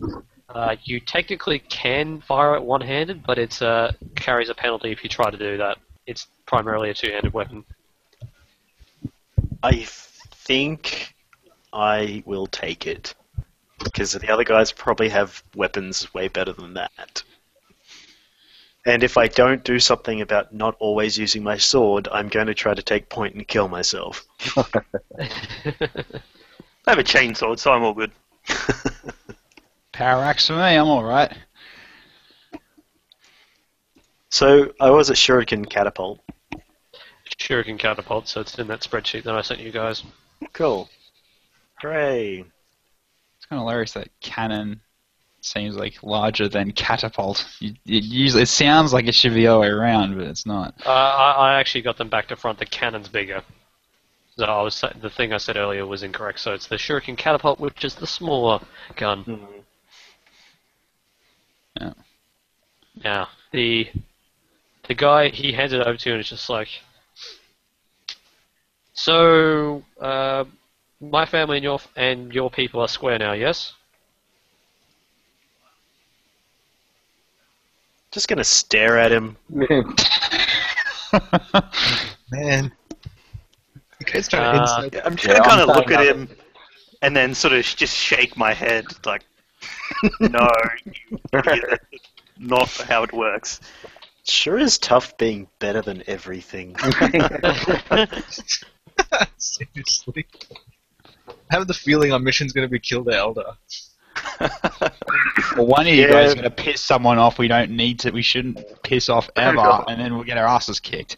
You technically can fire it one-handed, but it carries a penalty if you try to do that. It's primarily a two-handed weapon. I think I will take it. Because the other guys probably have weapons way better than that. And if I don't do something about not always using my sword, I'm going to try to take point and kill myself. I have a chainsaw, so I'm all good. Power axe for me, I'm alright. So, I was at Shuriken Catapult. Shuriken catapult, so it's in that spreadsheet that I sent you guys. Cool. Hooray. It's kind of hilarious that cannon seems like larger than catapult. It sounds like it should be the other way around, but it's not. I actually got them back to front. The cannon's bigger. So the thing I said earlier was incorrect. So it's the Shuriken catapult, which is the smaller gun. Mm-hmm. Yeah. Now the guy, he hands it over to you, and it's just like, so my family and your people are square now, yes? Just gonna stare at him. Man. You guys trying to insult. I'm just gonna kind of look at him and then sort of just shake my head, like, no, you idiot, that's not how it works. Sure is tough being better than everything. Seriously. I have the feeling our mission's gonna be kill the Eldar. Well, one of you guys is going to piss someone off we don't need to, we shouldn't piss off ever, and then we'll get our asses kicked.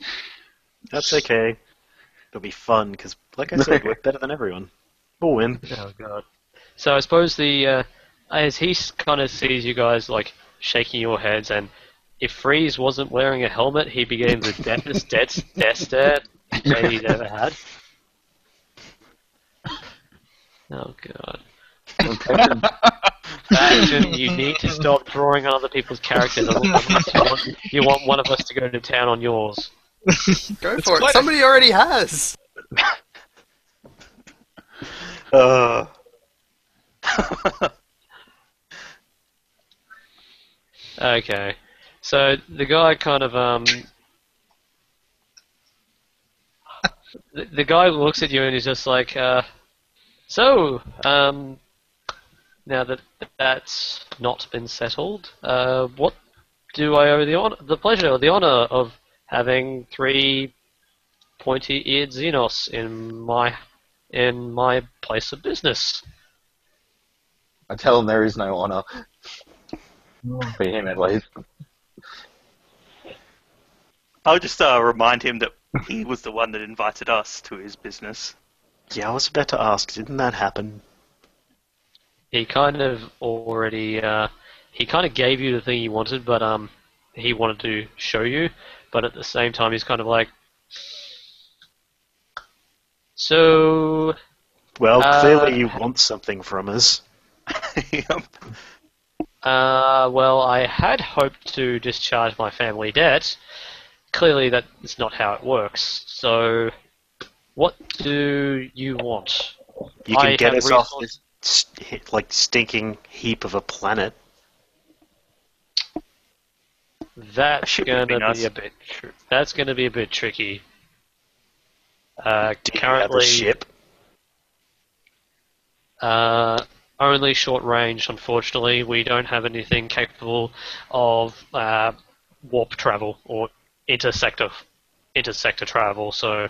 That's okay. It'll be fun, because, like I said, we're better than everyone. We'll win. Oh god. So I suppose the as he kind of sees you guys like shaking your heads, and if Freeze wasn't wearing a helmet, he became the deafest death stare that he's ever had. Oh god. Action, you need to stop drawing on other people's characters unless you want one of us to go to town on yours. Go for it. Somebody already has. Okay. So the guy kind of the guy looks at you and he's just like, now that that's not been settled, what do I owe the pleasure or the honor of having 3 pointy-eared Xenos in my place of business? I tell him there is no honour. For him, at least. I'll just remind him that he was the one that invited us to his business. Yeah, I was about to ask, didn't that happen? He kind of already, he kind of gave you the thing he wanted, but he wanted to show you, but at the same time he's kind of like, so... Well, clearly you want something from us. Yep. Well, I had hoped to discharge my family debt. Clearly that is not how it works, so what do you want? You can I get have us off this stinking heap of a planet. That's Shit would gonna be be nice. a bit. That's gonna be a bit tricky. Do you have a Currently, ship? only short range. Unfortunately, we don't have anything capable of warp travel or intersector travel. So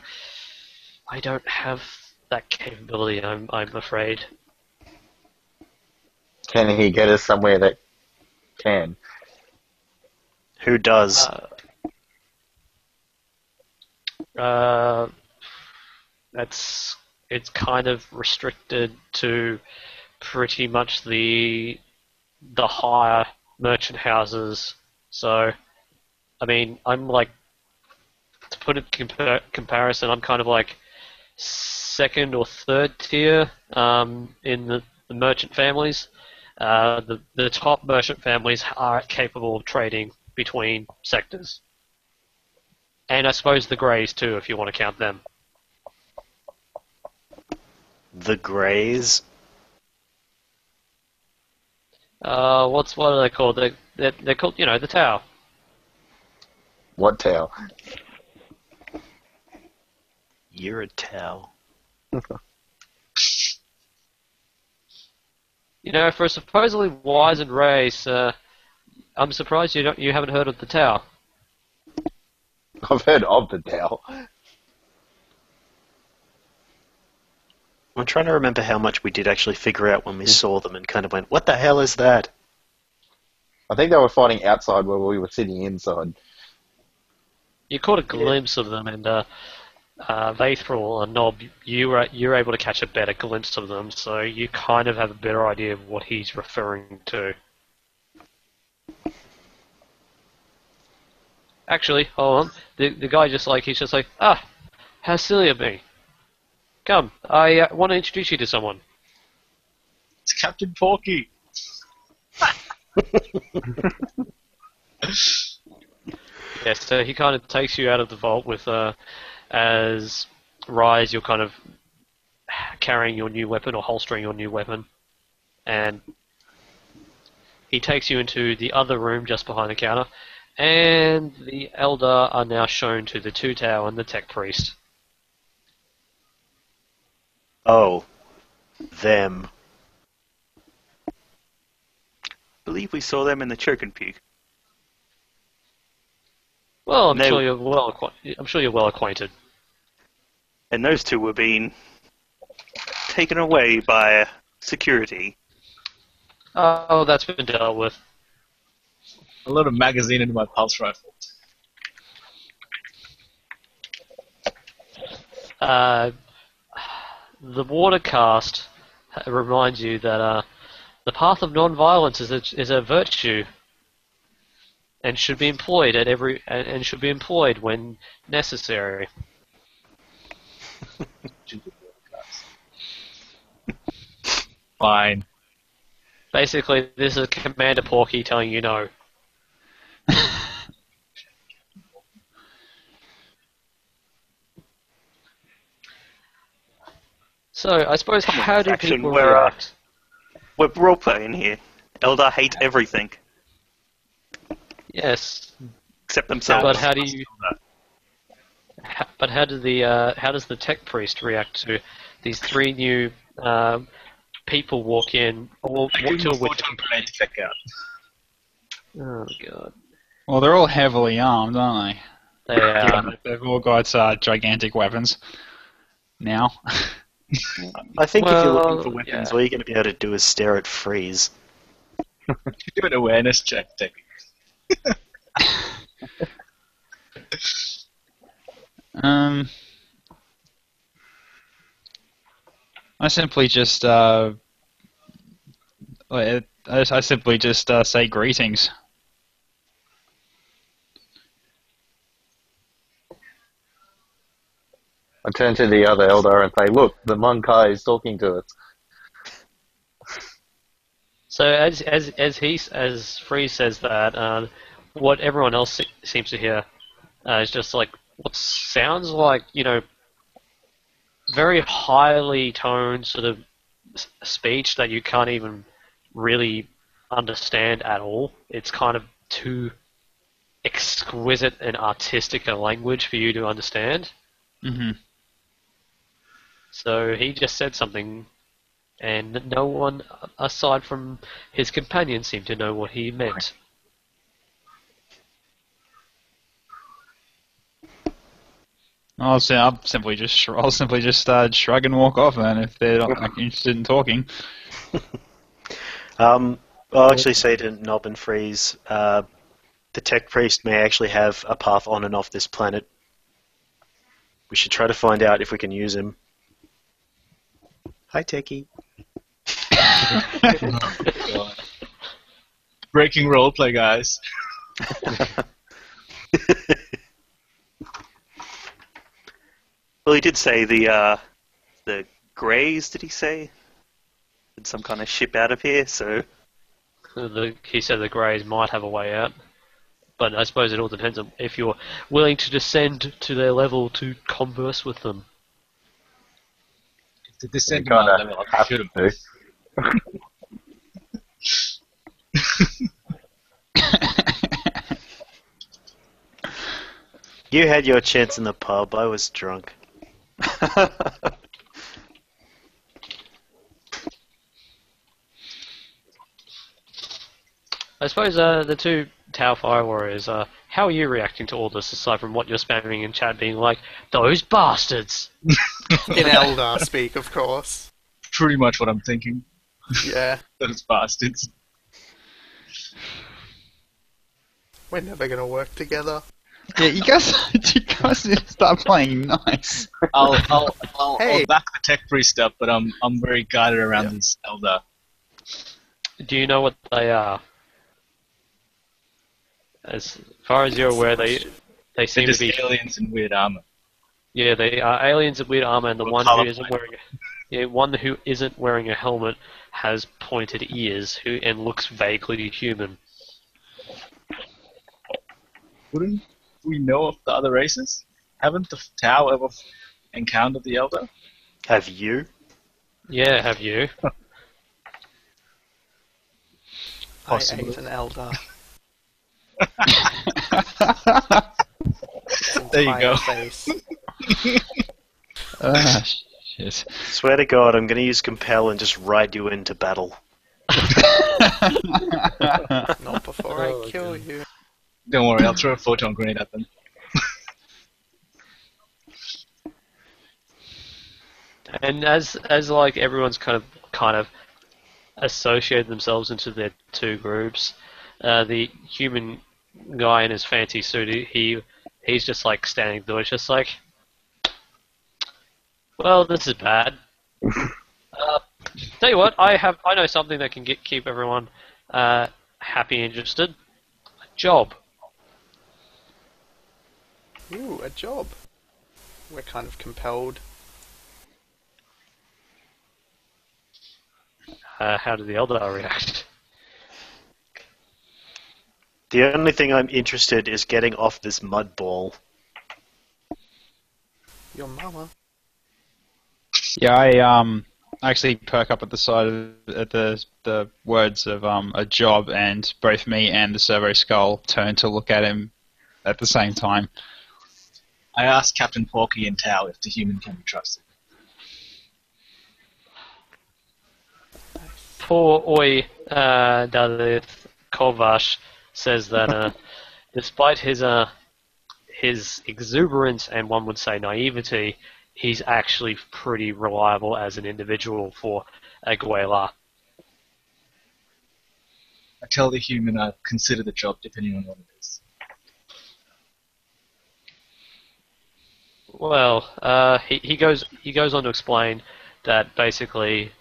I don't have that capability. I'm afraid. Can he get us somewhere that can? Who does? It's kind of restricted to pretty much the higher merchant houses. So, I mean, I'm like, to put it in comparison, I'm kind of like second or third tier in the merchant families. The top merchant families are capable of trading between sectors. And I suppose the Greys too, if you want to count them. The Greys? What are they called? They're called, the Tau. What towel? You're a Tau. For a supposedly wizened race, I'm surprised you haven't heard of the Tau. I've heard of the towel. I'm trying to remember how much we did actually figure out when we saw them and kind of went, what the hell is that? I think they were fighting outside where we were sitting inside. You caught a glimpse of them, and Vaithral and Nob, you're able to catch a better glimpse of them, so you kind of have a better idea of what he's referring to. Actually, hold on. The guy he's just like, how silly of me. Come, I want to introduce you to someone. It's Captain Porky. Yes, so he kind of takes you out of the vault with, as Rise, you're kind of carrying your new weapon or holstering your new weapon, and he takes you into the other room just behind the counter, and the Eldar are now shown to the Two Tau and the Techpriest. Oh. Them. I believe we saw them in the Chokin Peak. Well, I'm No. sure you're well acquainted. And those two were being taken away by security. Oh, that's been dealt with. A load of magazine into my pulse rifle. The water cast reminds you that the The path of non-violence is a virtue, and should be employed and should be employed when necessary. Fine. Basically, this is Commander Porky telling you no. So, I suppose, how do Action, people we're, react? We're role playing here. Eldar hate everything Yes, except themselves. but how do you? But how does the Techpriest react to these three new people walk in? Or I give to them a which? photon grenade to check out. Oh god, Well, they're all heavily armed, aren't they they? are. They've all got gigantic weapons now. I think if you're looking for Well, weapons, yeah. all you're going to be able to do is stare at Freeze. Do an awareness check, Tech. I simply just I simply just say greetings. I turn to the other Eldar and say, "Look, the Monkai is talking to us." So as Freeze says that, what everyone else seems to hear is just like what sounds like very highly toned sort of speech that you can't even really understand at all. It's kind of too exquisite and artistic a language for you to understand. Mm-hmm. So he just said something, and no one aside from his companion seemed to know what he meant. I'll simply just shrug and walk off then if they're not interested in talking. I'll actually say to Nob and Freeze, the Techpriest may actually have a path on and off this planet. We should try to find out if we can use him. Hi, Techie. God. Breaking roleplay, guys. Well, he did say the Greys. Did he say? Did some kind of ship out of here? So He said the Greys might have a way out, but I suppose it all depends on if you're willing to descend to their level to converse with them. To descend to You my kinda level, I should have. You had your chance in the pub. I was drunk. I suppose the two Tau Fire Warriors, how are you reacting to all this aside from what you're spamming in chat being like, those bastards? In Eldar speak, of course. Pretty much what I'm thinking. Yeah. Those bastards. We're never gonna work together. Yeah, you guys need to start playing nice. I'll Hey. back the Techpriest up, but I'm very guarded around this Eldar. Do you know what they are? As far as you're aware, they They're seem to just be aliens in weird armor. yeah, they are aliens in weird armor, and the one who isn't wearing a helmet has pointed ears and looks vaguely human. Wouldn't we know of the other races? Haven't the Tau ever encountered the Eldar? Have you? Yeah, have you? I ate an Eldar. There you go. Face. Shit. Swear to God, I'm going to use Compel and just ride you into battle. Not before Oh, I kill you. Don't worry, I'll throw a photon grenade at them. And as like everyone's kind of associated themselves into their two groups, the human guy in his fancy suit, he's just like standing there, just like, well, this is bad. Tell you what, I know something that can keep everyone happy and interested. A job. Ooh, a job. We're kind of compelled. How did the Eldar react? The only thing I'm interested is getting off this mud ball. Your mama. Yeah, I actually perk up at the side of at the words of a job, and both me and the Servo Skull turn to look at him at the same time. I asked Captain Porky and Tau if the human can be trusted. Poor Oi Dalith Kovash says that despite his exuberance and one would say naivety, he's actually pretty reliable as an individual for a Guela. I tell the human I consider the job depending on what it is. Well, he goes on to explain that basically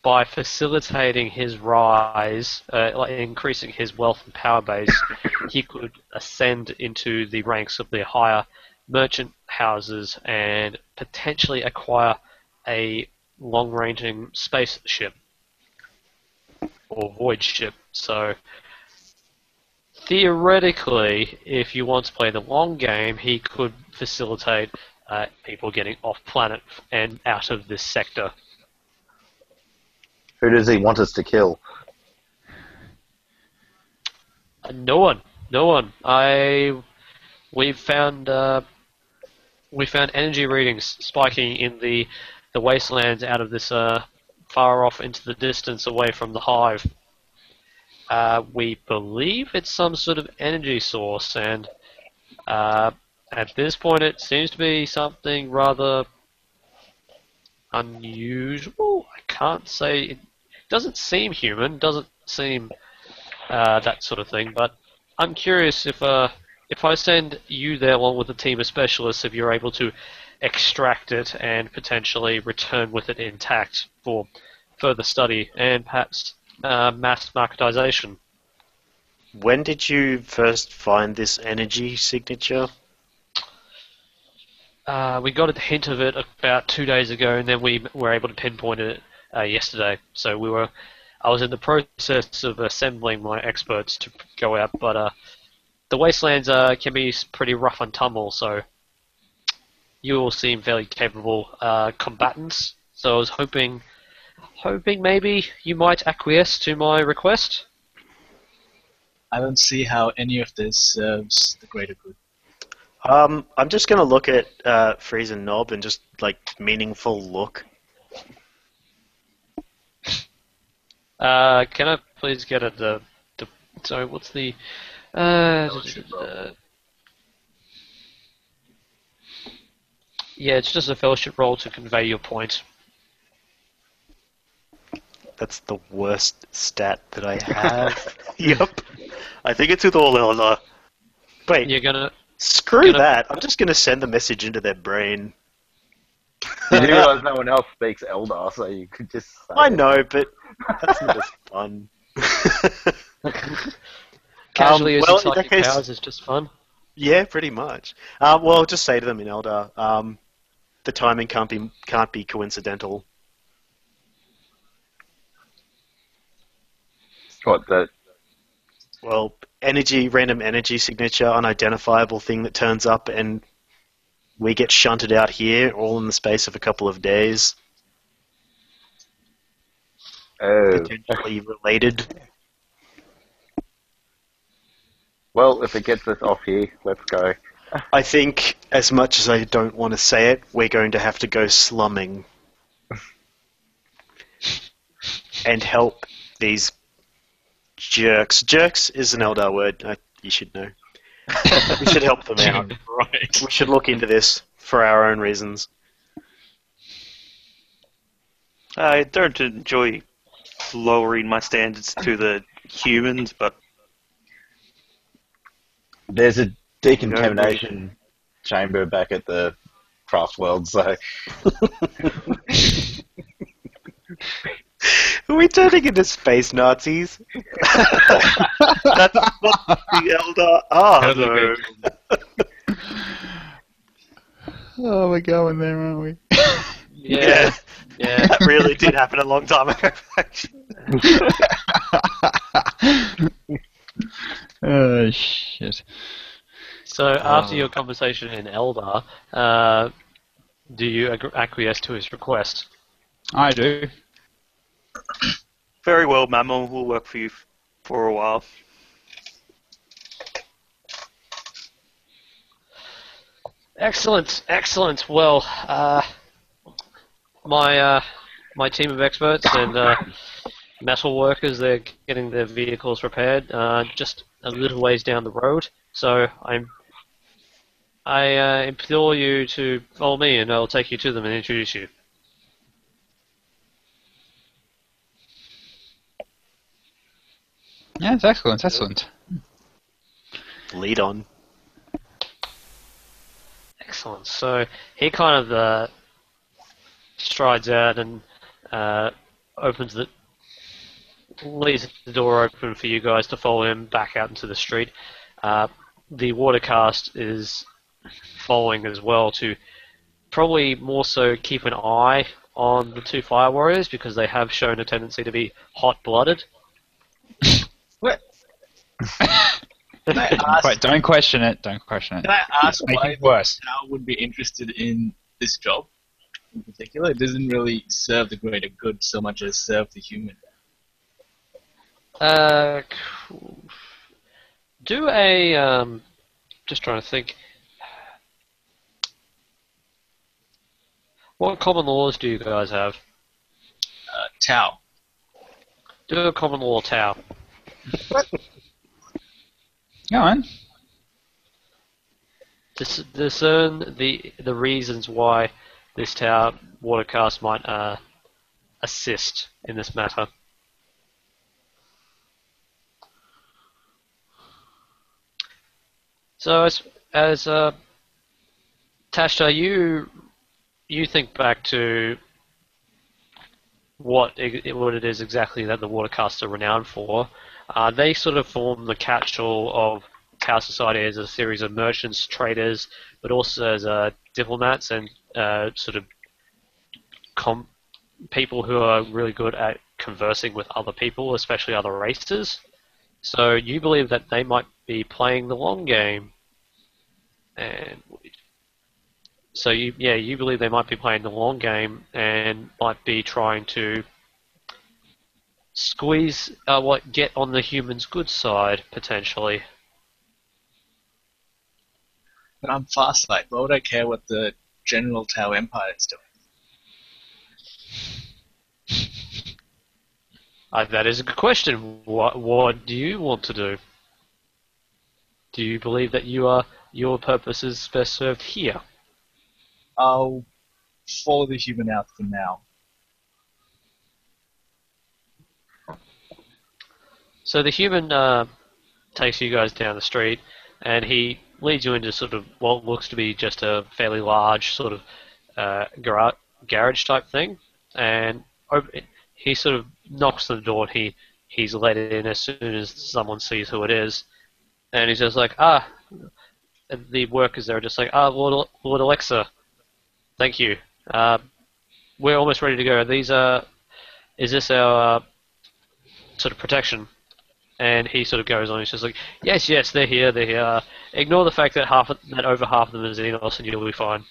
by facilitating his rise, like increasing his wealth and power base, he could ascend into the ranks of the higher merchant houses and potentially acquire a long-ranging spaceship or void ship. So theoretically, if you want to play the long game, he could facilitate people getting off planet and out of this sector. Who does he want us to kill? No one. We found energy readings spiking in the wastelands out of this far off into the distance away from the hive. We believe it's some sort of energy source, and at this point it seems to be something rather unusual. I can't say. It doesn't seem human, doesn't seem that sort of thing, but I'm curious if I send you there along with a team of specialists, if you're able to extract it and potentially return with it intact for further study and perhaps mass marketization. When did you first find this energy signature? We got a hint of it about 2 days ago, and then we were able to pinpoint it yesterday. So I was in the process of assembling my experts to go out, but the wastelands can be pretty rough and tumble, so you all seem fairly capable combatants. So I was hoping maybe you might acquiesce to my request. I don't see how any of this serves the greater good. I'm just going to look at Freeze and Knob and just, like, meaningful look. Can I please get the sorry, what's the yeah, it's just a fellowship roll to convey your point. That's the worst stat that I have. Yep. I think it's with all Eldar. Wait, You're gonna screw that. I'm just going to send the message into their brain. You do realise no one else speaks Eldar, so you could just say I it. know, but that's not as fun. casually using well, in that psychic case- powers is just fun. Yeah, pretty much. Well, I'll just say to them in Eldar, the timing can't be coincidental. What, the... Well, random energy signature, unidentifiable thing that turns up, and we get shunted out here all in the space of a couple of days. Oh. Potentially related. Well, if it gets us off here, let's go. I think, as much as I don't want to say it, we're going to have to go slumming. And help these jerks. Jerks is an Eldar word, you should know. We should help them out. Right. We should look into this for our own reasons. I don't enjoy lowering my standards to the humans, but There's a decontamination chamber back at the craft world, so... Are we turning into space Nazis? That's what the Eldar are, How's it though. going? Oh, we're going there, aren't we? Yeah. That really did happen a long time ago, actually. Oh, shit. So after your conversation in Eldar, do you acquiesce to his request? I do. Very well, Mammal. We'll work for you for a while. Excellent, excellent. Well, my team of experts and metal workers, they're getting their vehicles repaired just a little ways down the road. So I implore you to follow me, and I'll take you to them and introduce you. Yeah, it's excellent, excellent. Lead on. Excellent. So he kind of strides out and leaves the door open for you guys to follow him back out into the street. The water cast is following as well to probably more so keep an eye on the two fire warriors because they have shown a tendency to be hot-blooded. What? Can I ask, Don't question it. Don't question it. can I ask Make why it worse. Al would be interested in this job in particular? It doesn't really serve the greater good so much as serve the human. Do a just trying to think. What common laws do you guys have? Tau. Do a common law Tau. Go on. Discern the reasons why this Tau watercast might assist in this matter. So as Tashta, you think back to what it is exactly that the watercasts are renowned for. They sort of form the catch-all of Tau society as a series of merchants, traders, but also as diplomats and sort of people who are really good at conversing with other people, especially other races. So you believe that they might be playing the long game, and so you believe they might be playing the long game and might be trying to squeeze get on the human's good side potentially. But I'm Farsight. Why would I care what the General Tau Empire is doing? That is a good question. What do you want to do? Do you believe that your purpose is best served here? I'll follow the human out for now. So the human takes you guys down the street, and he leads you into sort of what looks to be just a fairly large sort of garage type thing, and he sort of knocks on the door. And he's let in as soon as someone sees who it is, and he's just like, and the workers there are just like, Lord Alexa, thank you. We're almost ready to go. Is this our sort of protection? And he sort of goes on. He's just like, yes, they're here. Ignore the fact that over half of them is Xenos, and you'll be fine.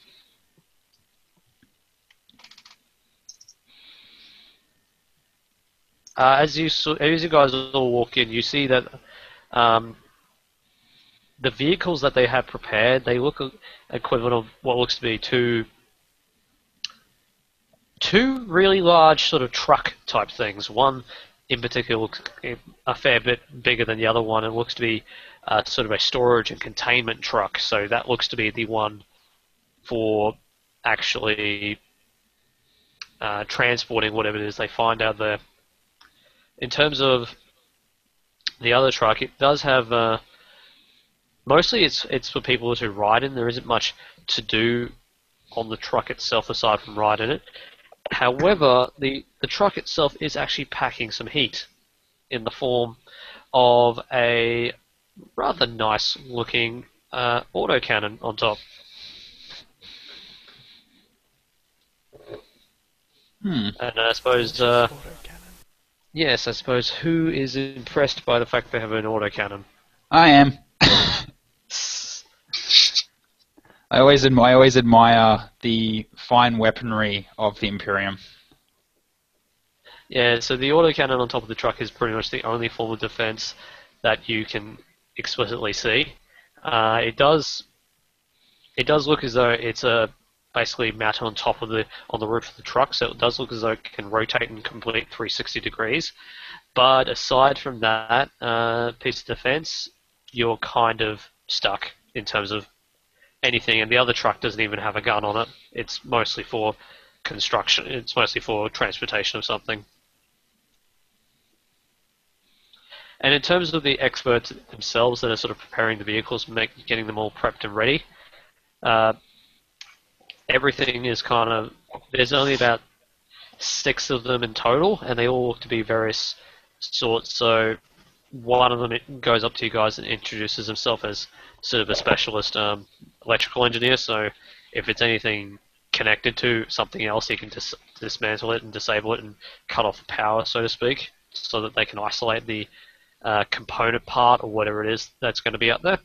As you guys all walk in, you see that the vehicles that they have prepared, they look equivalent of what looks to be two really large sort of truck type things. One in particular looks a fair bit bigger than the other one. It looks to be sort of a storage and containment truck. So that looks to be the one for actually transporting whatever it is they find out there. In terms of the other truck, it does have mostly it's for people to ride in. There isn't much to do on the truck itself aside from ride in it. However, the truck itself is actually packing some heat in the form of a rather nice looking autocannon on top. And I suppose, yes, I suppose who is impressed by the fact they have an autocannon? I am. I always admire the fine weaponry of the Imperium. Yeah, so the autocannon on top of the truck is pretty much the only form of defense that you can explicitly see. It does look as though it's basically mounted on top of on the roof of the truck, so it does look as though it can rotate in complete 360 degrees. But aside from that piece of defense, you're kind of stuck in terms of anything, and the other truck doesn't even have a gun on it. It's mostly for construction. It's mostly for transportation of something. And in terms of the experts themselves that are sort of preparing the vehicles, getting them all prepped and ready, everything is kind of... There's only about 6 of them in total, and they all look to be various sorts. So one of them goes up to you guys and introduces himself as sort of a specialist electrical engineer. So if it's anything connected to something else, he can dismantle it and disable it and cut off the power, so to speak, so that they can isolate the component part or whatever it is that's going to be up there.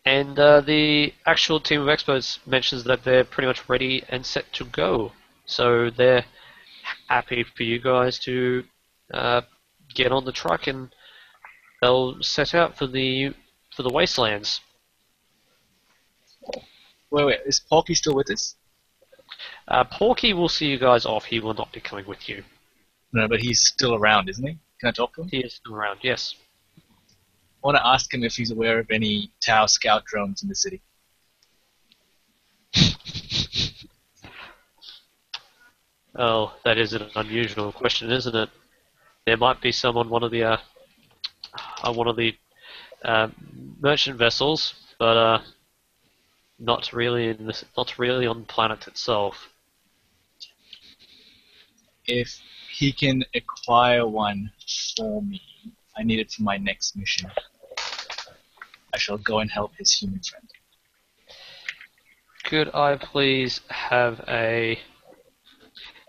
And the actual team of experts mentions that they're pretty much ready and set to go. So they're happy for you guys to get on the truck, and they'll set out for the wastelands. Wait, is Porky still with us? Porky will see you guys off. He will not be coming with you. No, but he's still around, isn't he? Can I talk to him? He is still around, yes. I want to ask him if he's aware of any Tau scout drones in the city. Oh, that is an unusual question, isn't it? There might be some on one of the merchant vessels, but not really on the planet itself. If he can acquire one for me, I need it for my next mission. I shall go and help his human friend. Could I please have a...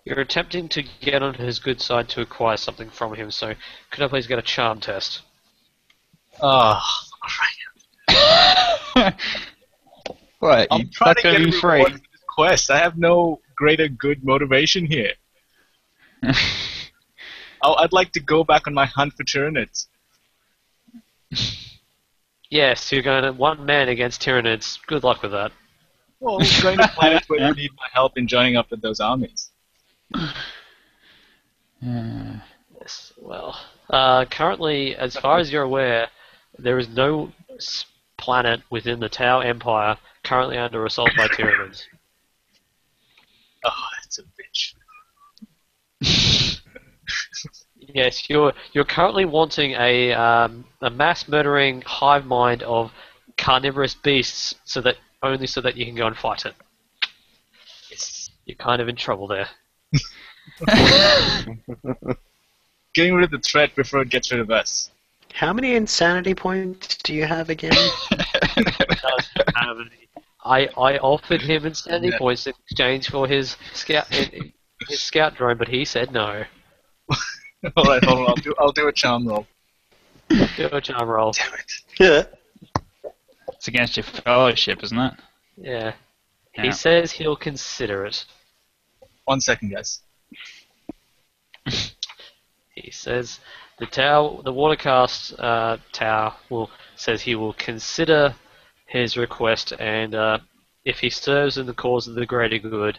You're attempting to get on his good side to acquire something from him, so could I please get a charm test? Oh, crap. What? I'm trying to get a reward for this quest. I have no greater good motivation here. I'd like to go back on my hunt for Tyranids. Yes, you're going to one man against Tyranids. Good luck with that. Well, I'm going to planets where you need my help in joining up with those armies. Yes, well, currently, as far as you're aware, there is no planet within the Tau Empire currently under assault by Tyranids. Oh, that's a bitch. Yes, you're currently wanting a mass murdering hive mind of carnivorous beasts, so that you can go and fight it. Yes. You're kind of in trouble there. Getting rid of the threat before it gets rid of us. How many insanity points do you have again? I offered him insanity points in exchange for his scout drone, but he said no. Alright, hold on. I'll do a charm roll. Do a charm roll. Damn it. Yeah. It's against your fellowship, isn't it? Yeah. Yeah. He says he'll consider it. 1 second, guys. He says the Watercast Tau says he will consider his request, and if he serves in the cause of the greater good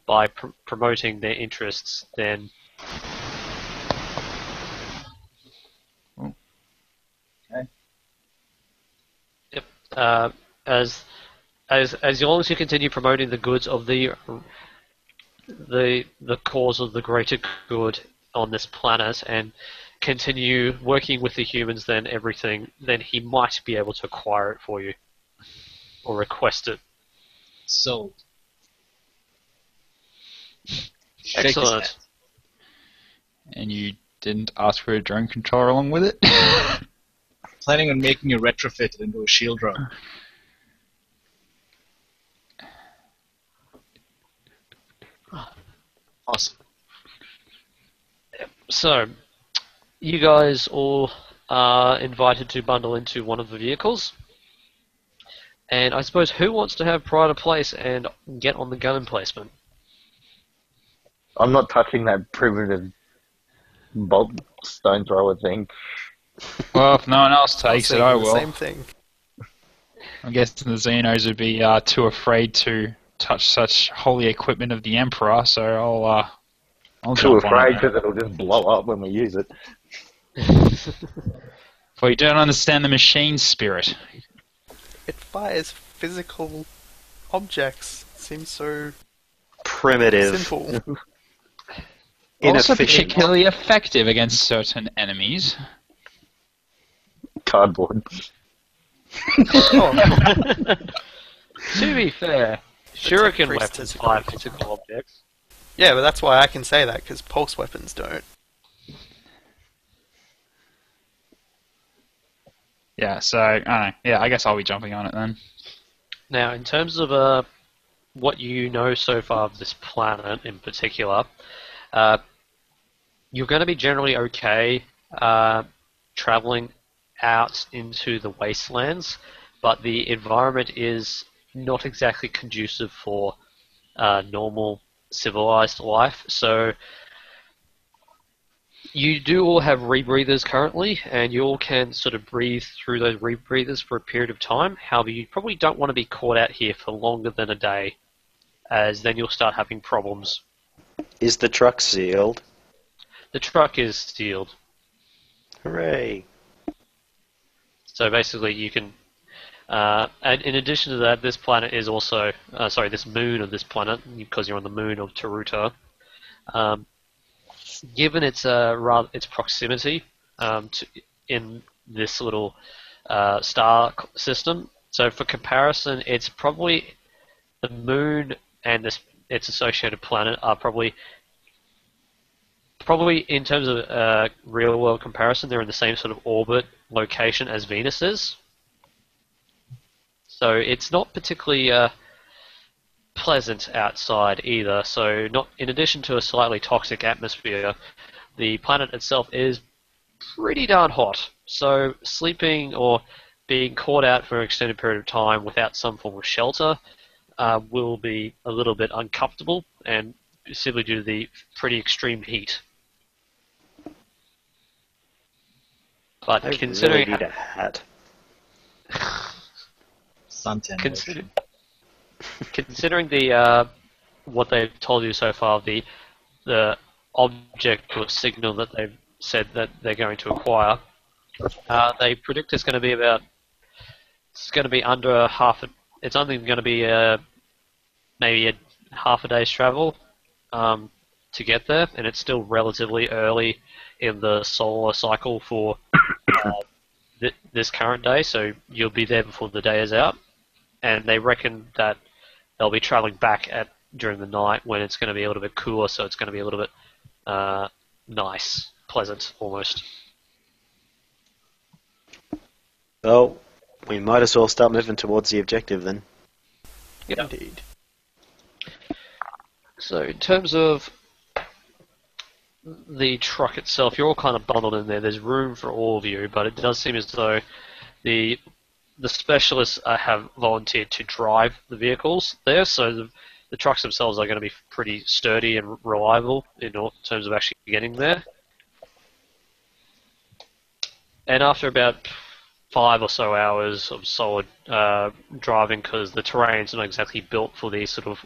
by promoting their interests, then Okay. Yep. As long as you continue promoting the goods of the cause of the greater good on this planet and continue working with the humans, then he might be able to acquire it for you or request it. Sold. Shake his Excellent. hand. And you didn't ask for a drone controller along with it? Planning on making a retrofit into a shield drone. Awesome. So, you guys all are invited to bundle into one of the vehicles. And I suppose who wants to have pride of place and get on the gun emplacement? I'm not touching that primitive bolt stone thrower thing. Well, if no one else I was takes it, thinking I the will. Same thing. I'm guessing the Xenos would be too afraid to touch such holy equipment of the Emperor, so I'll Too jump on afraid it. because it'll just blow up when we use it. For you don't understand the machine spirit. It fires physical objects. Seems so Primitive. simple. Also Inefficient. particularly effective against certain enemies. Cardboard. Oh, To be fair, shuriken Techpriest weapons is a fire great physical objects. yeah, but that's why I can say that, because pulse weapons don't. Yeah, so, I don't know. Yeah, I guess I'll be jumping on it then. Now, in terms of what you know so far of this planet in particular, you're going to be generally okay traveling out into the wastelands, but the environment is not exactly conducive for normal civilized life. So you do all have rebreathers currently, and you all can sort of breathe through those rebreathers for a period of time. However, you probably don't want to be caught out here for longer than a day, as then you'll start having problems. Is the truck sealed? The truck is sealed. Hooray. So basically, you can. And in addition to that, this planet is also. This moon of this planet, because you're on the moon of Taruta. Given its its proximity in this little star system, so for comparison, it's probably the moon and its associated planet are probably in terms of real world comparison, they're in the same sort of orbit location as Venus is. So it's not particularly pleasant outside either. So not in addition to a slightly toxic atmosphere, the planet itself is pretty darn hot. So sleeping or being caught out for an extended period of time without some form of shelter will be a little bit uncomfortable, and simply due to the pretty extreme heat. But I considering really need a hat. Suntan. considering the what they've told you so far, the object or signal that they've said that they're going to acquire, they predict it's going to be under half. It's only going to be maybe a half a day's travel to get there, and it's still relatively early in the solar cycle for this current day, so you'll be there before the day is out. And they reckon that they'll be traveling back during the night when it's going to be a little bit cooler, so it's going to be a little bit nice, pleasant almost. Well, we might as well start moving towards the objective then. Yep. Indeed. So in terms of the truck itself, you're all kind of bundled in there. There's room for all of you, but it does seem as though the specialists have volunteered to drive the vehicles there, so the trucks themselves are going to be pretty sturdy and reliable in terms of actually getting there. And after about 5 or so hours of solid driving, because the terrain's not exactly built for these sort of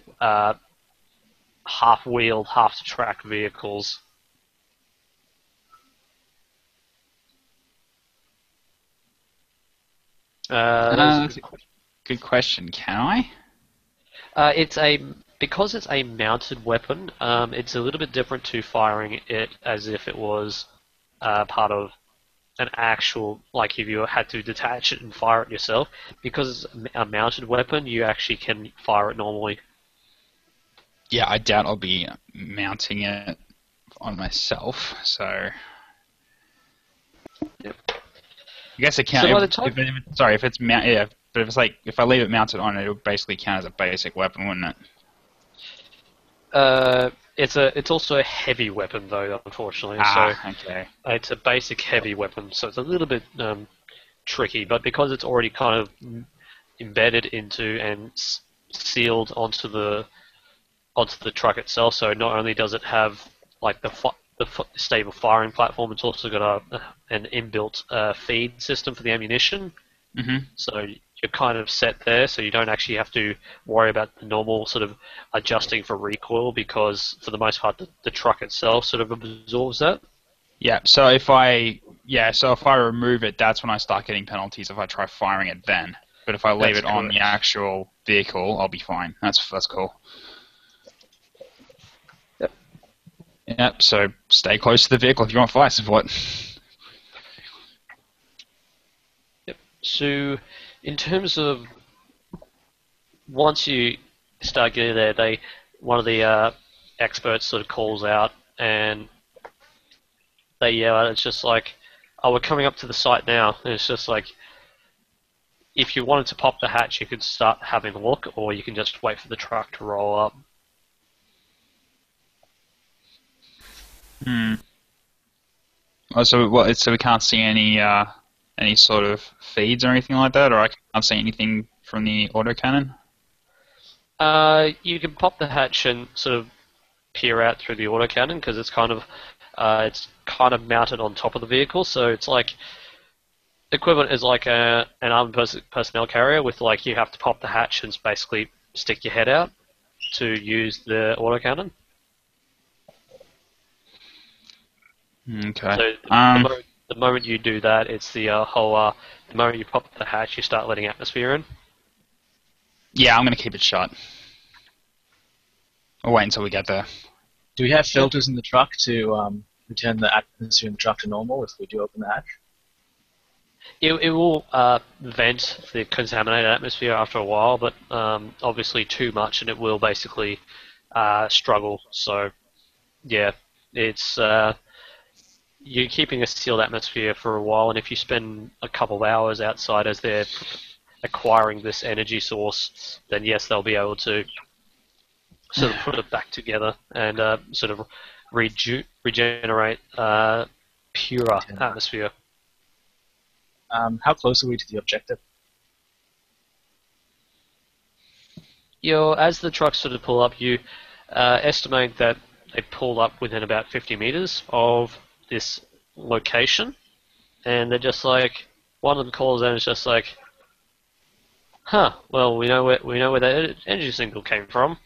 half-wheeled, half-track vehicles. That's a good question. Can I? Because it's a mounted weapon. It's a little bit different to firing it as if it was part of an actual, like if you had to detach it and fire it yourself, because it's a mounted weapon, you actually can fire it normally. Yeah, I doubt I'll be mounting it on myself, so... Yep. I guess it can't. So by the time- If it's yeah, but if it's like if I leave it mounted on it, it'll basically count as a basic weapon, wouldn't it? It's also a heavy weapon though, unfortunately. Okay. It's a basic heavy weapon, so it's a little bit tricky. But because it's already kind of embedded into and sealed onto the truck itself, so not only does it have like the stable firing platform, it's also got an inbuilt feed system for the ammunition. Mm-hmm. So you're kind of set there, so you don't actually have to worry about the normal sort of adjusting for recoil, because for the most part the truck itself sort of absorbs that. Yeah. So if I remove it, that's when I start getting penalties if I try firing it then. But if I leave That's it on the correct. actual vehicle, I'll be fine. That's cool. Yep. Yep. So stay close to the vehicle if you want fire support. Yep. So in terms of once you start getting there, one of the experts sort of calls out and they yell out, it's just like, oh, we're coming up to the site now. And it's just like, if you wanted to pop the hatch, you could start having a look, or you can just wait for the truck to roll up. Oh, so what? So we can't see any sort of feeds or anything like that, or I can't see anything from the autocannon. You can pop the hatch and sort of peer out through the autocannon, because it's kind of mounted on top of the vehicle, so it's like equivalent is like an armed personnel carrier with like you have to pop the hatch and basically stick your head out to use the autocannon. Okay. So the moment you do that, it's the moment you pop the hatch, you start letting atmosphere in. Yeah, I'm gonna keep it shut. I'll wait until we get there. Do we have filters in the truck to return the atmosphere in the truck to normal if we do open the hatch? It will vent the contaminated atmosphere after a while, but obviously too much and it will basically struggle. So, yeah, it's you're keeping a sealed atmosphere for a while, and if you spend a couple of hours outside as they're acquiring this energy source, then yes, they'll be able to sort of put it back together and sort of regenerate purer atmosphere. How close are we to the objective? As the trucks sort of pull up, you estimate that they pull up within about 50 meters of this location, and they're just like, one of them calls out and it's just like, huh, well, we know where that energy signal came from.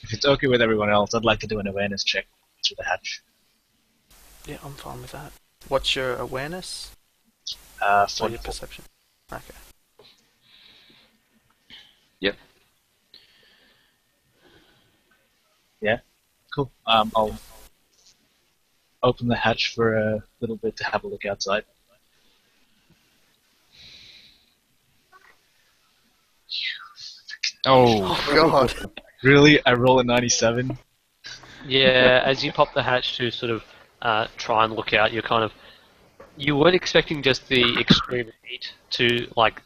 If it's okay with everyone else, I'd like to do an awareness check through the hatch. Yeah, I'm fine with that. What's your awareness? Or your perception? Okay. Yep. Yeah? Cool. I'll open the hatch for a little bit to have a look outside. Oh. God. Really? I roll a 97? Yeah, as you pop the hatch to sort of try and look out, you weren't expecting just the extreme heat to, like,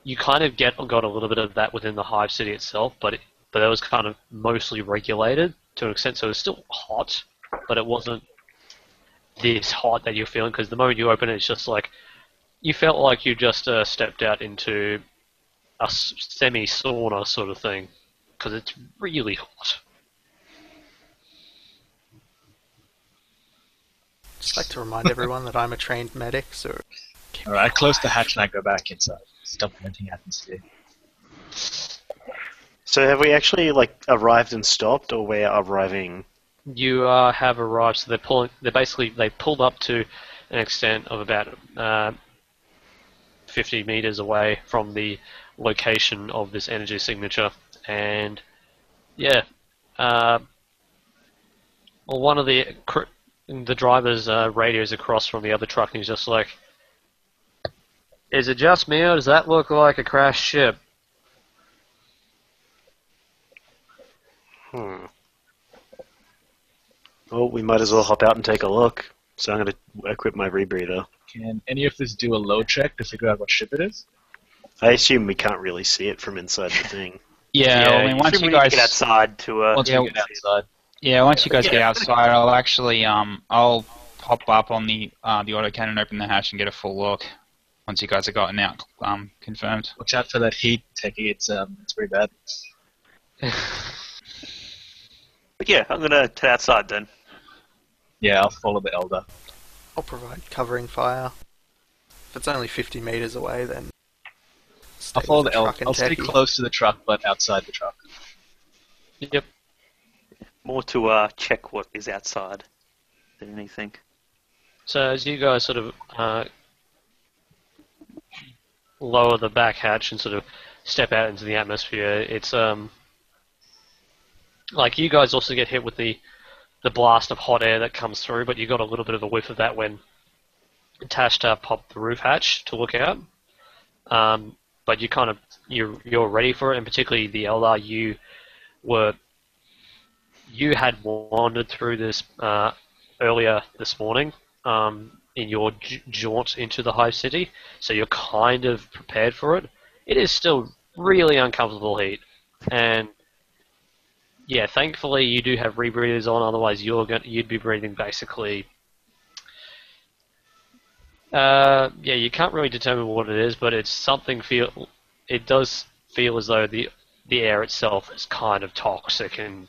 you kind of got a little bit of that within the hive city itself, but it was kind of mostly regulated to an extent, so it was still hot, but it wasn't this hot that you're feeling, because the moment you open it, it's just like, you felt like you just stepped out into a semi-sauna sort of thing, because it's really hot. Just like to remind everyone that I'm a trained medic, so... Alright, I close the hatch and I go back inside. Stop venting atmosphere. So have we actually arrived and stopped, or we're arriving? You have arrived, so they pulled up to an extent of about 50 meters away from the location of this energy signature, and yeah, well, one of the the driver's radio's across from the other truck, and he's just like, "Is it just me, or does that look like a crashed ship?" Well, we might as well hop out and take a look. So I'm going to equip my rebreather. Can any of us do a load check to figure out what ship it is? I assume we can't really see it from inside the thing. Yeah, Yeah, I mean, once Should you we need to guys, get outside to Once yeah, we get outside. once you guys get Yeah. outside, I'll actually, I'll pop up on the autocannon, open the hatch, and get a full look. Once you guys have gotten out, confirmed. Watch out for that heat, Techie. It's pretty bad. But yeah, I'm gonna head outside then. Yeah, I'll follow the Eldar. I'll provide covering fire. If it's only 50 meters away, then stay I'll follow with the Eldar. truck and I'll stay techie. close to the truck, but outside the truck. Yep. More to check what is outside than anything. So as you guys sort of lower the back hatch and sort of step out into the atmosphere, it's like you guys also get hit with the blast of hot air that comes through, but you got a little bit of a whiff of that when Tash popped the roof hatch to look out. But you're ready for it, and particularly the Eldar, you had wandered through this earlier this morning in your jaunt into the Hive City, so you're kind of prepared for it. It is still really uncomfortable heat, and yeah, thankfully you do have rebreathers on. Otherwise, you'd be breathing basically. You can't really determine what it is, but it's something. It does feel as though the air itself is kind of toxic and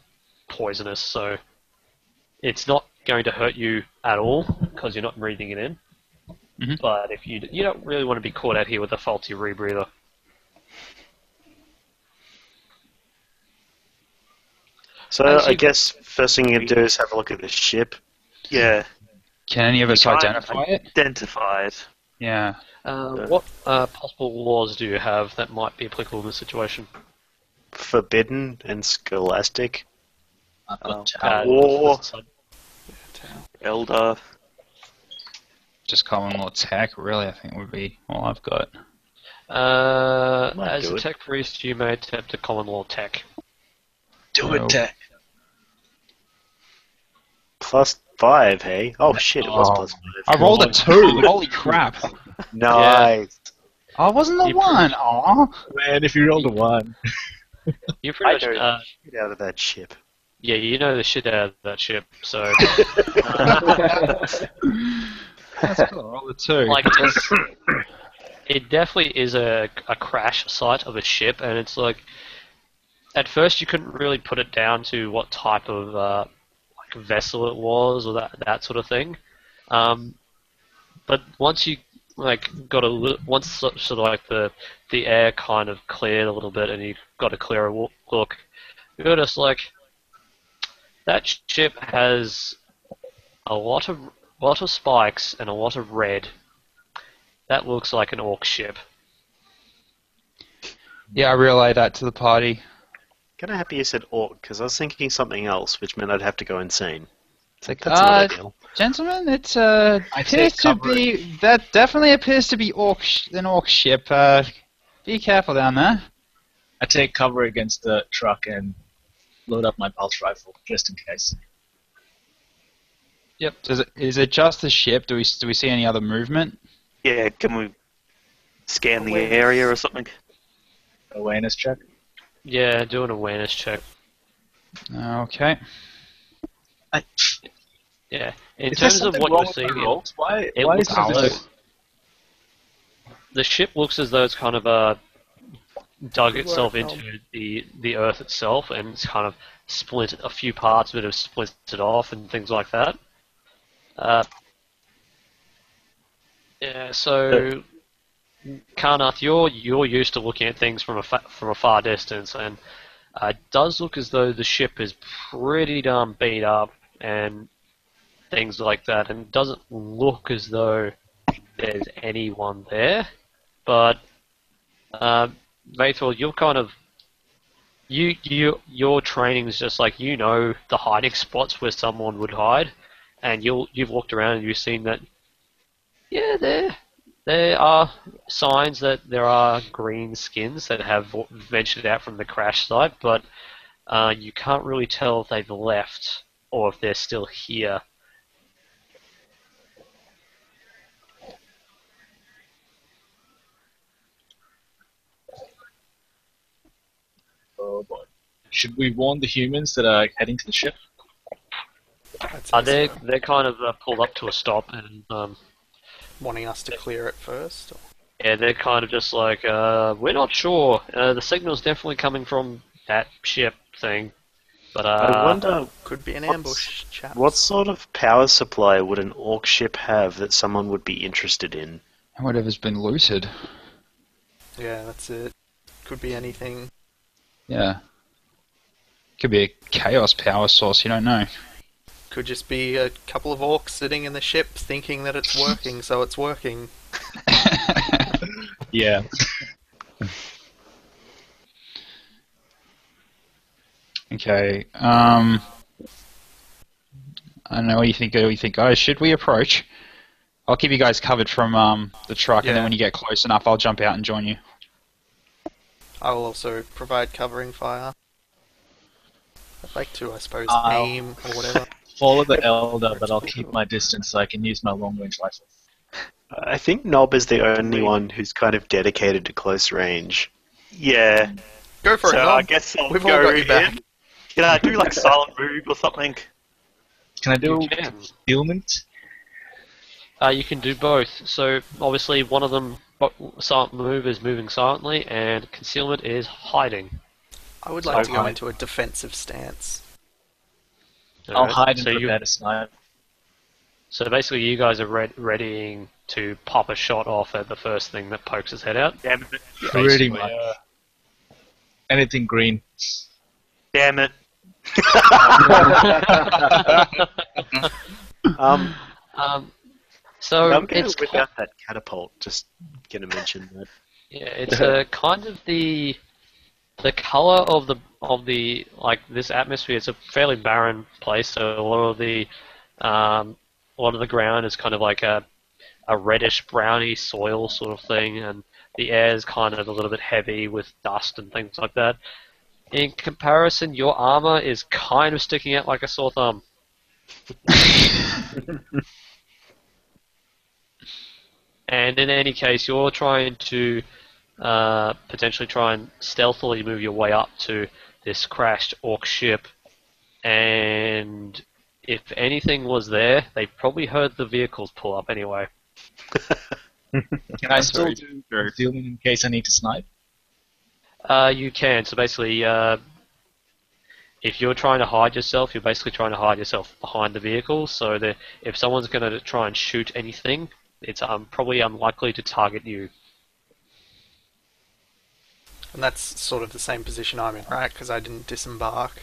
poisonous. So it's not going to hurt you at all because you're not breathing it in. Mhm. But if you don't really want to be caught out here with a faulty rebreather. So As I you- guess first thing you can do is have a look at the ship. Yeah, Can any of us can't identify it? identify it. Yeah. What possible laws do you have that might be applicable in this situation? Forbidden and scholastic. I've got Uh, tower. War. so- Eldar. Just common law tech, really, I think would be all I've got. Might as do a it. tech priest, you may attempt a common law tech. Do it, Tech. +5, hey? Oh shit, it was Oh. +5. I rolled a 2! Holy crap! Nice. I wasn't the You one! Aw! Man, if you rolled a 1. You pretty much, Get out of that ship. yeah, you know the shit out of that ship. So, That's cool, I rolled a 2. like, it definitely is a crash site of a ship, and it's like, at first you couldn't really put it down to what type of like vessel it was or that sort of thing. But once you got once sort of like the air kind of cleared a little bit and you got a clearer look, you're just like, that ship has a lot of spikes and a lot of red. That looks like an orc ship. Yeah, I relayed that to the party. Kinda happy you said orc, because I was thinking something else, which meant I'd have to go insane. It's like, That's not ideal. gentlemen, it I appears take to cover. be... That definitely appears to be an orc ship. Be careful down there. I take cover against the truck and load up my pulse rifle, just in case. Yep. Is it just the ship? Do we see any other movement? Yeah, can we scan the area or something? Awareness check. Yeah, do an awareness check. Okay. Yeah. In Is there terms of something what wrong you're with seeing, the rolls? Why it is looks as this? though the ship looks as though it's kind of dug itself into the earth itself, and it's kind of split a few parts of it have splintered off and things like that. Yeah, so Karnath, you're used to looking at things from a far distance, and it does look as though the ship is pretty darn beat up and things like that, and it doesn't look as though there's anyone there. But Vaithor, you're kind of your training is just like, you know, the hiding spots where someone would hide, and you've looked around and you've seen that. Yeah, there are signs that there are green skins that have ventured out from the crash site, but you can't really tell if they've left or if they're still here. Oh boy. Should we warn the humans that are heading to the ship? They're kind of pulled up to a stop and Wanting us to clear it first? Or? yeah, they're kind of just like, we're not sure. The signal's definitely coming from that ship thing, but I wonder Could be an ambush, chaps. what sort of power supply would an orc ship have that someone would be interested in? Whatever's been looted. Yeah, that's it. Could be anything. Yeah. Could be a chaos power source, you don't know. Could just be a couple of orcs sitting in the ship thinking that it's working, so it's working. Yeah. Okay. I don't know. What do you think, guys? Should we approach? I'll keep you guys covered from the truck, and then Yeah. when you get close enough, I'll jump out and join you. I will also provide covering fire. I'd like to, I suppose, I'll- aim or whatever. Follow the Eldar, but I'll keep my distance so I can use my long-range rifle. I think Nob is the only one who's kind of dedicated to close range. Yeah. Go for So it, I Nob. guess I'll We've all go got you in. back. Can I do like silent move or something? Can I do You can. concealment? you can do both. So obviously one of them, silent move is moving silently, and concealment is hiding. I would like to go Okay. into a defensive stance. I'll Alright, hide and so prepare to snipe. So basically, you guys are readying to pop a shot off at the first thing that pokes its head out. Damn it. Pretty Basically, much. Anything green. Damn it. Um, So I'm going it's to whip out that catapult. Just going to mention that. yeah, it's kind of the color of the like this atmosphere. It's a fairly barren place, so a lot of the ground is kind of like a reddish browny soil sort of thing, and the air is kind of a little bit heavy with dust and things like that. In comparison, your armor is kind of sticking out like a sore thumb. And in any case, you're trying to potentially try and stealthily move your way up to this crashed orc ship. And if anything was there, they probably heard the vehicles pull up anyway. Can I still do concealment in case I need to snipe? You can. So basically, if you're trying to hide yourself, you're basically trying to hide yourself behind the vehicle. So that if someone's going to try and shoot anything, it's probably unlikely to target you. And that's sort of the same position I'm in, right? Because I didn't disembark.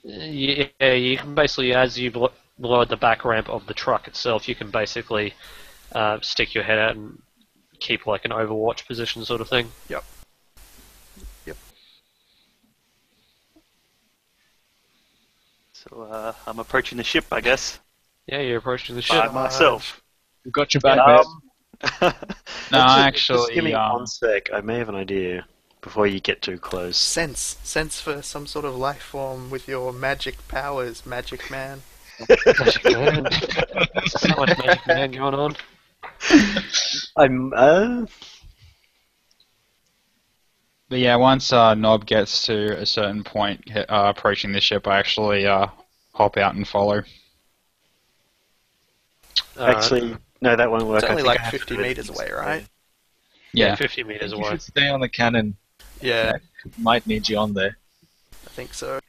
Yeah, you can basically, as you load the back ramp of the truck itself, you can basically stick your head out and keep like an overwatch position sort of thing. Yep. So I'm approaching the ship, I guess. Yeah, you're approaching the By ship. myself. We've got your back, mate. No, Just actually, give me one sec. I may have an idea before you get too close. Sense for some sort of life form with your magic powers, Magic Man. Magic Man. So much Magic Man going on. I'm. But yeah, once Nob gets to a certain point approaching the ship, I actually hop out and follow. Actually, no, that won't work. It's only I think like I have 50 to meters away, right? Yeah. 50 meters You away. should stay on the cannon. Yeah, Might need you on there. I think so.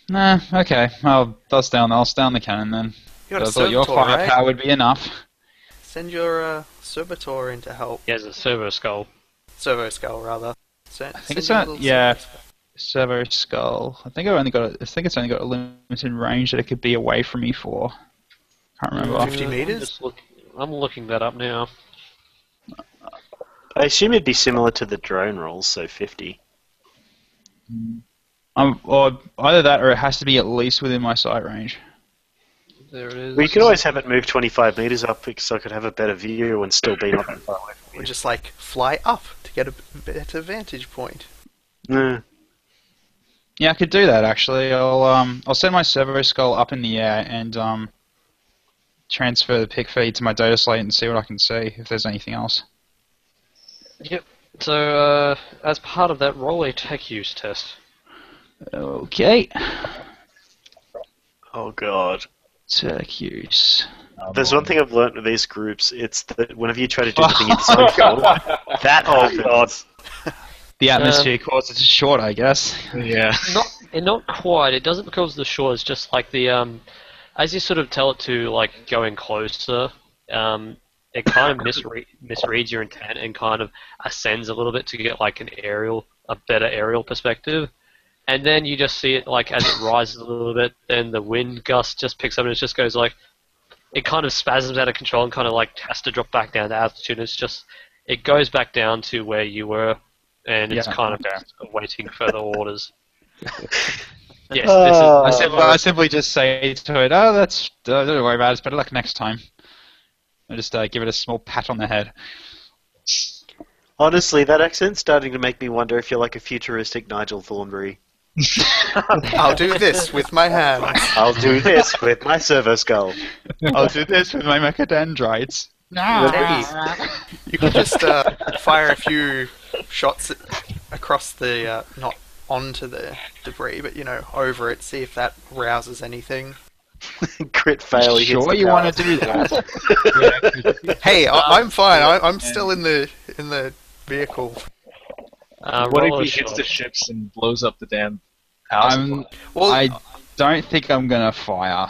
Nah, okay. I'll stay on the cannon then. You got I a thought your servitor, firepower right? would be enough. Send your servitor in to help. He has a servo skull. Servo skull, rather. I think it's servo skull. I think it's only got a limited range that it could be away from me for. Can't remember. 50 meters? I'm looking that up now. I assume it'd be similar to the drone rolls, so 50. Or either that, or it has to be at least within my sight range. There it is. We could always have it move 25 meters up so I could have a better view and still be not that far away from Or you. just like fly up to get a better vantage point. No. Yeah, I could do that actually. I'll send my servo skull up in the air and transfer the pick feed to my data slate and see what I can see if there's anything else. Yep. So, as part of that, roll a tech use test. Okay. Oh god. Tech use. There's one thing I've learned with these groups, it's that whenever you try to do anything in cycle, that happens. The atmosphere causes it short, I guess. Yeah. Not quite. It doesn't cause the short. It's just like the as you sort of tell it to like going closer, it kind of misreads your intent and kind of ascends a little bit to get like a better aerial perspective. And then you just see it like as it rises a little bit, then the wind gust just picks up and it just goes like, it kind of spasms out of control and kind of like has to drop back down to altitude. It's just, it goes back down to where you were, and it's kind of awaiting further orders. Yes, this is. I simply just say to it, "Oh, don't worry about it. It's better luck next time." I just give it a small pat on the head. Honestly, that accent's starting to make me wonder if you're like a futuristic Nigel Thornberry. I'll do this with my hands. I'll do this with my servo skull. I'll do this with my mechadendrites. You could just fire a few shots across the, not onto the debris, but, over it, see if that rouses anything. Crit fail. He hits Sure, the you power. want to do that? Hey, I'm fine. I'm still in the vehicle. What Roll if a he hits shot. the ships and blows up the damn power supply? Well, I don't think I'm gonna fire.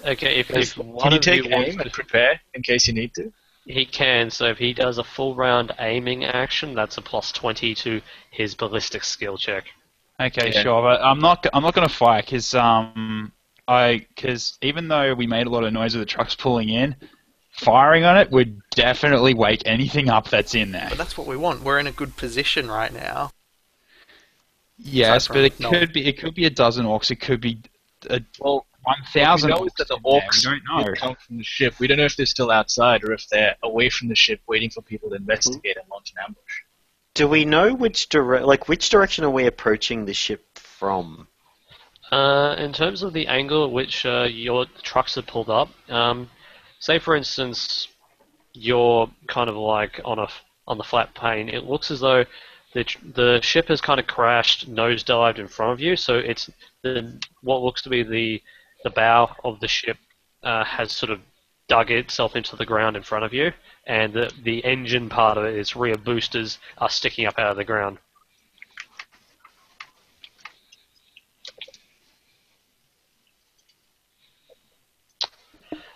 Okay, if Can one you of take you wants aim to, and prepare in case you need to? he can. So if he does a full round aiming action, that's a plus 20 to his ballistic skill check. Okay, Yeah. sure, but I'm not gonna fire because even though we made a lot of noise with the trucks pulling in, firing on it would definitely wake anything up that's in there. but that's what we want. We're in a good position right now. Yes, Aside but it from could be a dozen orcs. It could be Well, 1,000. we know is that the in there. orcs We don't know. will come from the ship. We don't know if they're still outside or if they're away from the ship waiting for people to investigate and launch an ambush. Do we know which direction are we approaching the ship from? In terms of the angle at which your trucks are pulled up, say for instance, you're kind of like on the flat plane. It looks as though the ship has kind of crashed, nosedived in front of you. So it's what looks to be the bow of the ship has sort of dug itself into the ground in front of you, and the engine part of it, its rear boosters, are sticking up out of the ground.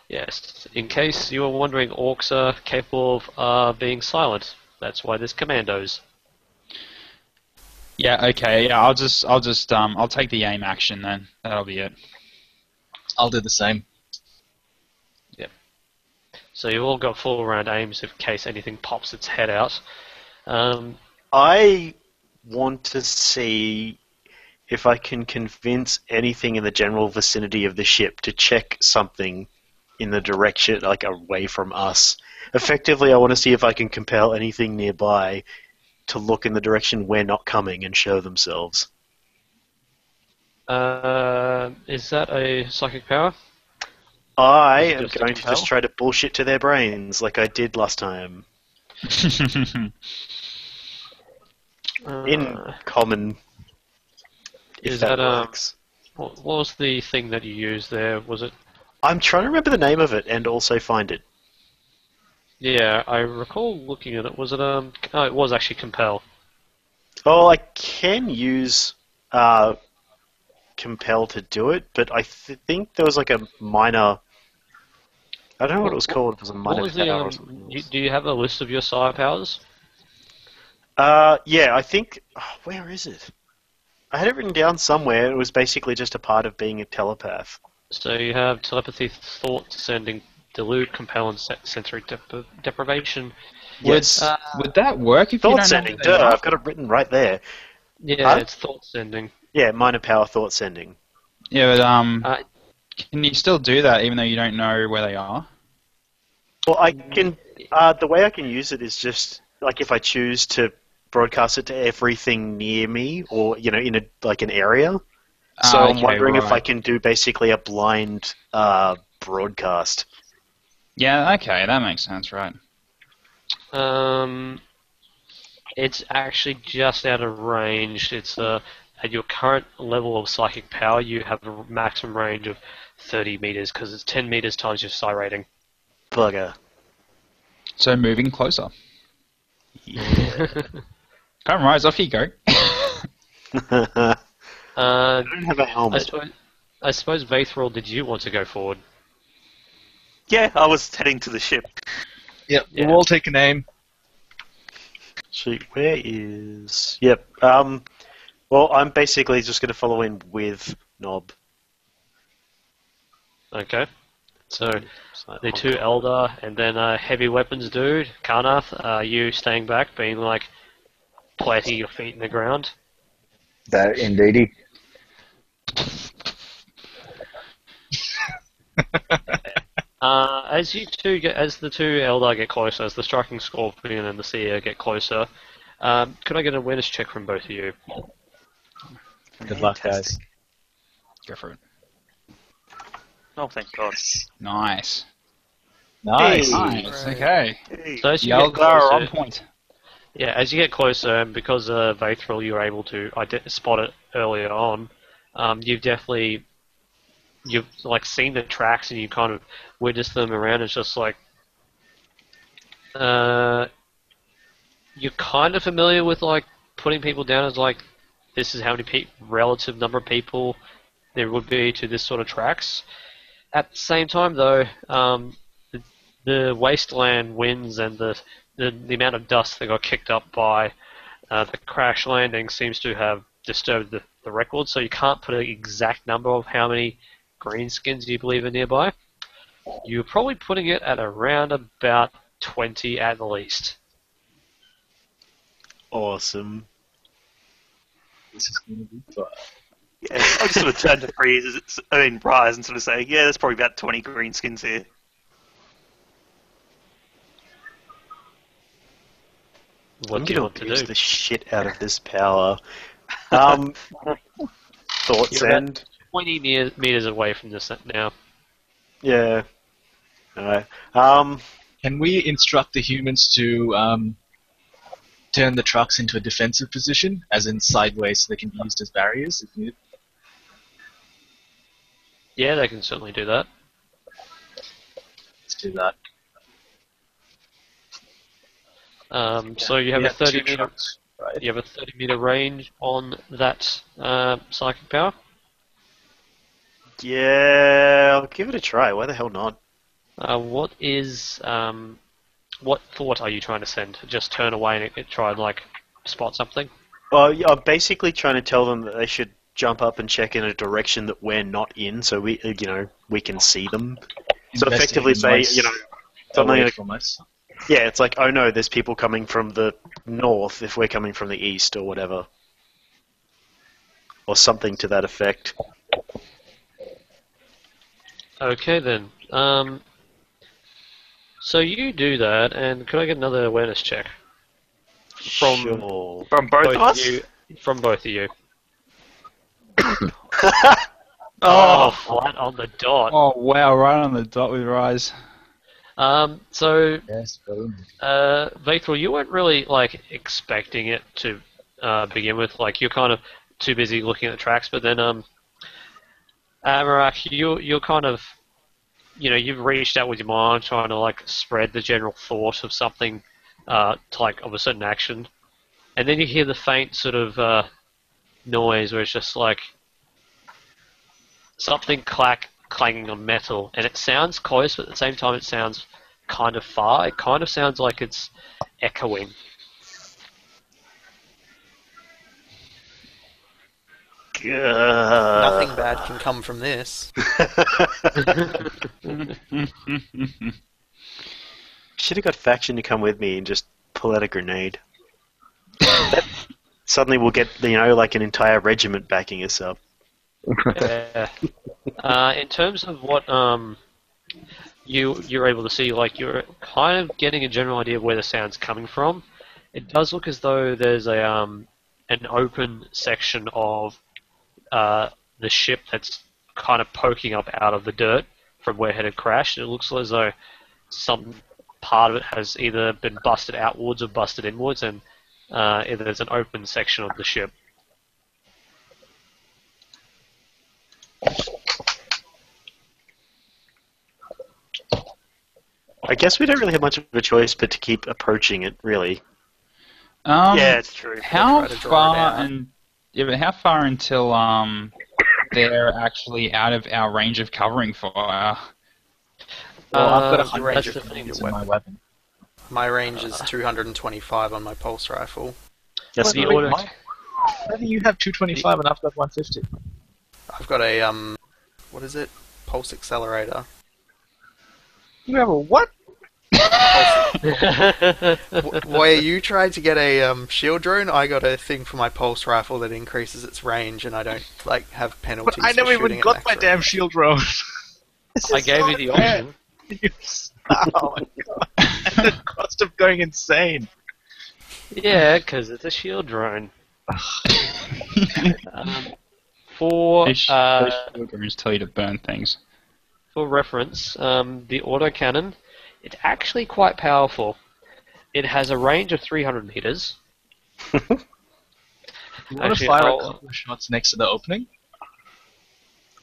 Yes, in case you were wondering, orcs are capable of being silent. That's why there's commandos. Yeah. Okay. Yeah. I'll take the aim action then. That'll be it. I'll do the same. So you've all got full round aims in case anything pops its head out. I want to see if I can convince anything in the general vicinity of the ship to check something in the direction, like away from us. Effectively, I want to see if I can compel anything nearby to look in the direction we're not coming and show themselves. Is that a psychic power? I Is it am just a going to compel? just try to bullshit to their brains like I did last time. In common, if Is that that, works. what was the thing that you used there? Was it? I'm trying to remember the name of it and also find it. Yeah, I recall looking at it. Was it Oh, it was actually compel. Oh, I can use compel to do it, but I think there was like a minor. I don't know what it was called. It was a What minor was the? power or something. Do you have a list of your sire powers? Yeah, I think. Oh, where is it? I had it written down somewhere. It was basically just a part of being a telepath. So you have telepathy, thought sending, delude, compel, and sensory deprivation. Yes. Would that work if you Thought don't sending. know? Duh, I've got it written right there. Yeah, Huh? it's thought sending. Yeah, minor power thought sending. Yeah, but Can you still do that even though you don't know where they are? Well, I can. The way I can use it is just like if I choose to broadcast it to everything near me, or in an area. So I'm wondering if I can do basically a blind broadcast. Yeah, okay, that makes sense, right? It's actually just out of range. It's at your current level of psychic power, you have a maximum range of 30 meters because it's 10 meters times your psi rating. Bugger. So moving closer. Yeah. Come rise, off you go. I don't have a helmet. I suppose Vaithral, did you want to go forward? Yeah, I was heading to the ship. Yep, Yeah. we'll all take a name. So where is? Yep. Well, I'm basically just going to follow in with Nob. Okay. So the two Eldar and then heavy weapons dude, Karnath, you staying back, being like planting your feet in the ground. That indeedy. As the two Eldar get closer, as the striking scorpion and the seer get closer, could I get an awareness check from both of you? Good luck, guys. Go for it. Oh, thank God. Nice. Nice. Nice, okay. Hey. So as The you get Eldar are on closer, point. yeah, as you get closer, and because Vaithral, you were able to spot it earlier on, you've like seen the tracks and you kind of witnessed them around. It's just like you're kind of familiar with like putting people down as like this is how many relative number of people there would be to this sort of tracks. At the same time, though, the wasteland winds and the amount of dust that got kicked up by the crash landing seems to have disturbed the record, so you can't put an exact number of how many greenskins you believe are nearby. You're probably putting it at around about 20 at least. Awesome. This is going to be fun. Yeah, I just sort of turn to Rise and sort of say, yeah, there's probably about 20 greenskins here. What do you want to use do? the shit out of this power. Thoughts You're about and 20 meters away from this now. yeah. Alright. Can we instruct the humans to turn the trucks into a defensive position, as in sideways, so they can be used as barriers if needed? Yeah, they can certainly do that. Let's do that. So you have a 30 two meter. trucks, right? You have a 30 meter range on that psychic power. Yeah, I'll give it a try. Why the hell not? What thought are you trying to send? Just turn away and try and like spot something. Well, I'm basically trying to tell them that they should jump up and check in a direction that we're not in, so we can see them. So effectively say, something away like, from us. yeah, it's like, oh no, there's people coming from the north if we're coming from the east or whatever. Or something to that effect. Okay then. So you do that, and could I get another awareness check from Sure. From both of us? From both of you. Oh, Flat on the dot. Oh wow, right on the dot with Rise. So Yes, boom. Vaithral, you weren't really like expecting it to begin with. Like you're kind of too busy looking at the tracks, but then Amarak, you're kind of you've reached out with your mind, trying to like spread the general thought of something, to like of a certain action, and then you hear the faint sort of noise where it's just like something clanging on metal, and it sounds close, but at the same time it sounds kind of far. It kind of sounds like it's echoing. Nothing bad can come from this. should have got faction to come with me and just pull out a grenade. Suddenly we'll get, like an entire regiment backing us up. Yeah. In terms of what you're able to see, like you're kind of getting a general idea of where the sound's coming from. It does look as though there's a an open section of the ship that's kind of poking up out of the dirt from where it had crashed. It looks as though some part of it has either been busted outwards or busted inwards, and either there's an open section of the ship. I guess we don't really have much of a choice but to keep approaching it, really. Yeah, it's true. How Try to draw it far out. and yeah, but how far until they're actually out of our range of covering fire? Well, I've got The 100 range of grenades your in my weapon. My range is 225 on my pulse rifle. That's the not order- much. I think you have 225 and I've got 150. I've got a what is it? Pulse accelerator. You have a what? Where you tried to get a shield drone, I got a thing for my pulse rifle that increases its range, and I don't like have penalties. But I never for even shooting at got max my range. damn shield drone. I gave you the option. Oh my god. And the cost of going insane. Yeah, because it's a shield drone. For Those shield drones tell you to burn things. for reference, the autocannon, it's actually quite powerful. It has a range of 300 meters. You want Actually, to fire I'll- a couple of shots next to the opening?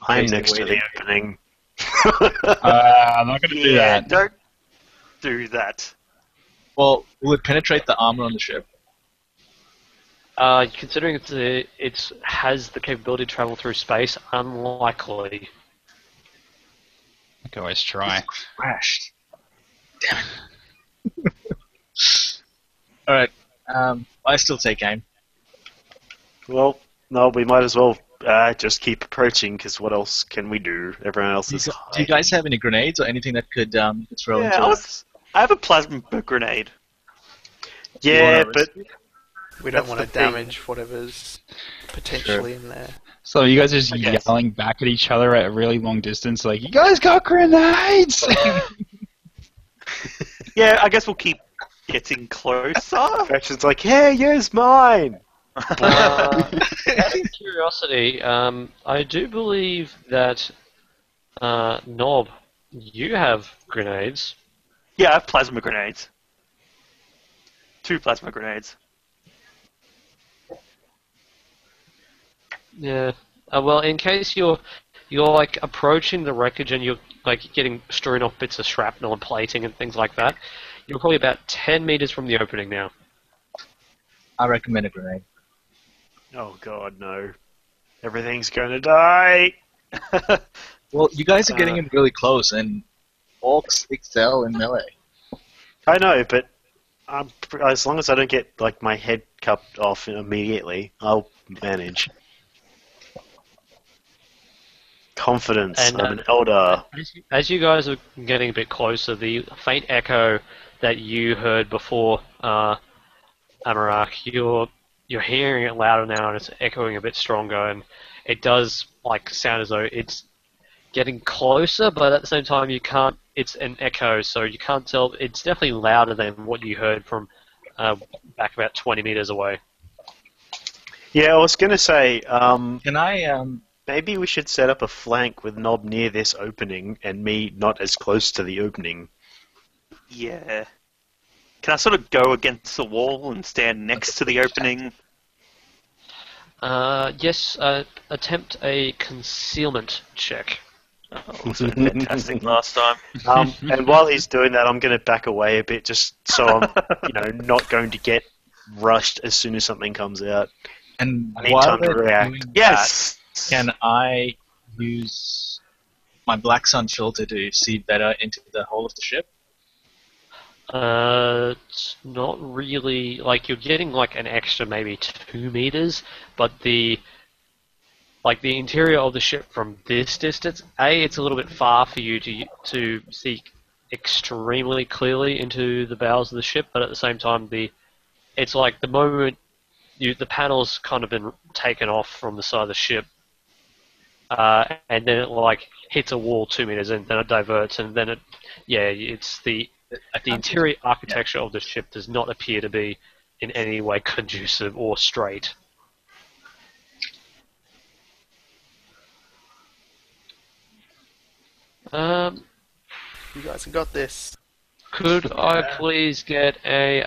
I'm Case they're next to the waiting. opening. I'm not going to do Yeah, that. don't do that. Well, will it penetrate the armor on the ship? Considering it has the capability to travel through space, unlikely. I can always try. Crashed. Damn it. Alright, I still take aim. Well, no, we might as well just keep approaching, because what else can we do? Everyone else is Do you guys have any grenades or anything that could throw Yeah, into I have a plasma grenade. Yeah, wanna but We don't That's want to the thing. damage whatever's potentially in there. So you guys are just guess. yelling back at each other at a really long distance, like, you guys got grenades! Yeah, I guess we'll keep getting closer. Faction's like, hey, here's mine! Out of curiosity, I do believe that Knob, you have grenades. Yeah, I have plasma grenades. 2 plasma grenades. Yeah. Well, in case you're like approaching the wreckage and you're like getting strewn off bits of shrapnel and plating and things like that, you're probably about 10 meters from the opening now. I recommend a grenade. Oh god, no. Everything's gonna die! Well, you guys are getting in really close, and orcs excel in melee. I know, but as long as I don't get like my head cut off immediately, I'll manage. Confidence. And, I'm an Eldar. As you guys are getting a bit closer, the faint echo that you heard before, Amarak, you're hearing it louder now, and it's echoing a bit stronger, and it does like sound as though it's getting closer, but at the same time you can't. It's an echo, so you can't tell. It's definitely louder than what you heard from back about 20 meters away. Yeah, I was gonna say, Can I, maybe we should set up a flank with Knob near this opening and me not as close to the opening. Yeah. Can I sort of go against the wall and stand next to the opening? Yes, attempt a concealment check. Also fantastic last time. And while he's doing that, I'm going to back away a bit, just so I'm, not going to get rushed as soon as something comes out. and I need while time to they're react. doing Yes! that, can I use my black sun filter to see better into the whole of the ship? It's not really like you're getting like an extra maybe 2 meters, but the interior of the ship from this distance, it's a little bit far for you to see extremely clearly into the bowels of the ship, but at the same time it's like the moment the panel's kind of been taken off from the side of the ship, and then it like hits a wall 2 meters, and then it diverts, and then it's the interior architecture of the ship does not appear to be in any way conducive or straight. You guys have got this. Could I please get a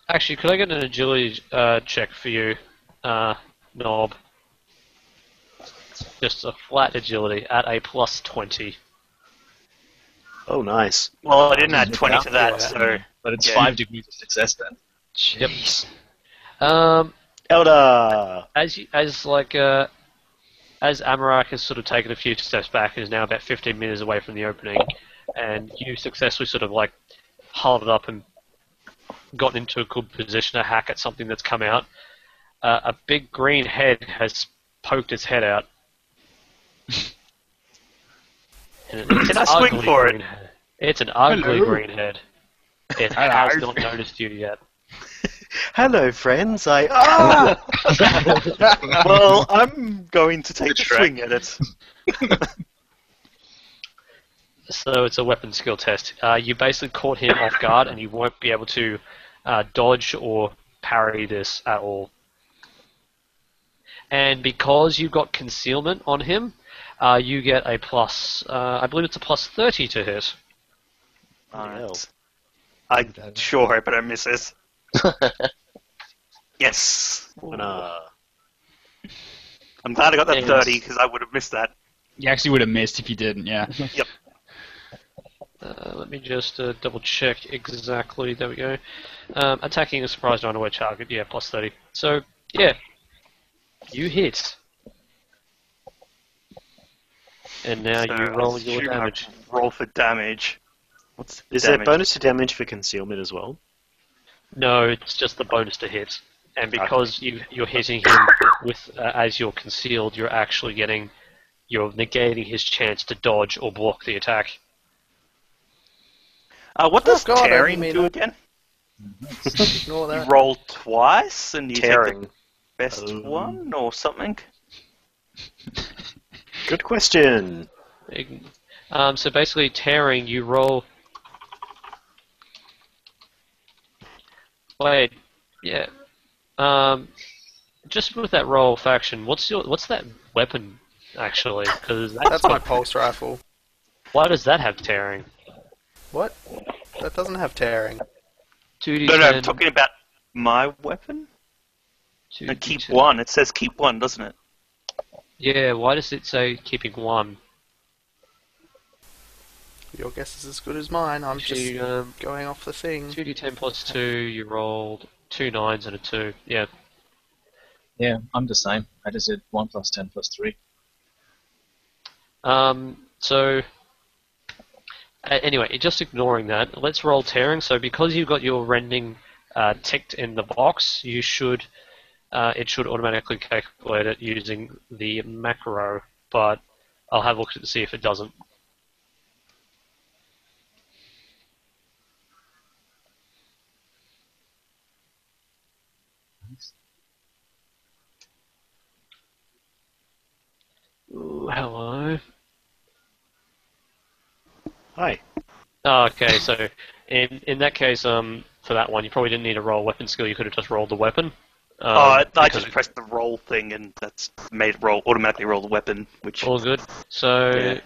Actually, could I get an agility check for you, Knob? Just a flat agility at a plus 20. Oh, nice. Well, I didn't add 20 to that, so... But it's 5 degrees of success then. Jeez. Eldar! As Amarak has sort of taken a few steps back and is now about 15 meters away from the opening, and you successfully sort of like hulled it up and gotten into a good position to hack at something that's come out, a big green head has poked its head out. And Can I swing for it? It's an ugly Hello. green head. It has not noticed you yet. Hello, friends. Well, I'm going to take a swing at it. So it's a weapon skill test. You basically caught him off guard, and you won't be able to dodge or parry this at all. And because you've got concealment on him, you get a plus. I believe it's a plus 30 to hit. Alright. I sure hope I don't miss this. Yes. I'm glad I got that Yes. 30 because I would have missed that. You actually would have missed if you didn't, yeah. Yep. Let me just double check exactly. There we go. Attacking a surprise unaware target. Yeah, plus 30. So, yeah. You hit. And now So you roll your assume I damage. Roll for damage. What's the Is there damage? bonus to damage for concealment as well? No, it's just the bonus to hit. And because you're hitting him with as you're concealed, you're negating his chance to dodge or block the attack. What does God, I tearing didn't do mean again? Ignore You that. roll twice and you take Tearing. the best one or something? Good question. So basically, tearing, you roll. Wait, yeah. Just with that roll faction, what's that weapon actually? Because That's my pulse rifle. Why does that have tearing? What? That doesn't have tearing. 2d10. No, I'm talking about my weapon. No, keep 2d10. one. It says keep one, doesn't it? Yeah, why does it say keeping one? Your guess is as good as mine. I'm just You, going off the thing. 2d10 plus 2, you rolled 2 9s and a 2. Yeah. Yeah, I'm the same. I just did 1 plus 10 plus 3. So, anyway, just ignoring that, let's roll tearing. So because you've got your rending ticked in the box, it should automatically calculate it using the macro, but I'll have a look to see if it doesn't. Ooh, hello. Hi. Oh, okay, so in that case, for that one, you probably didn't need to roll weapon skill. You could have just rolled the weapon. I because just pressed the roll thing and that's made it automatically roll the weapon, which... all good. So Yeah.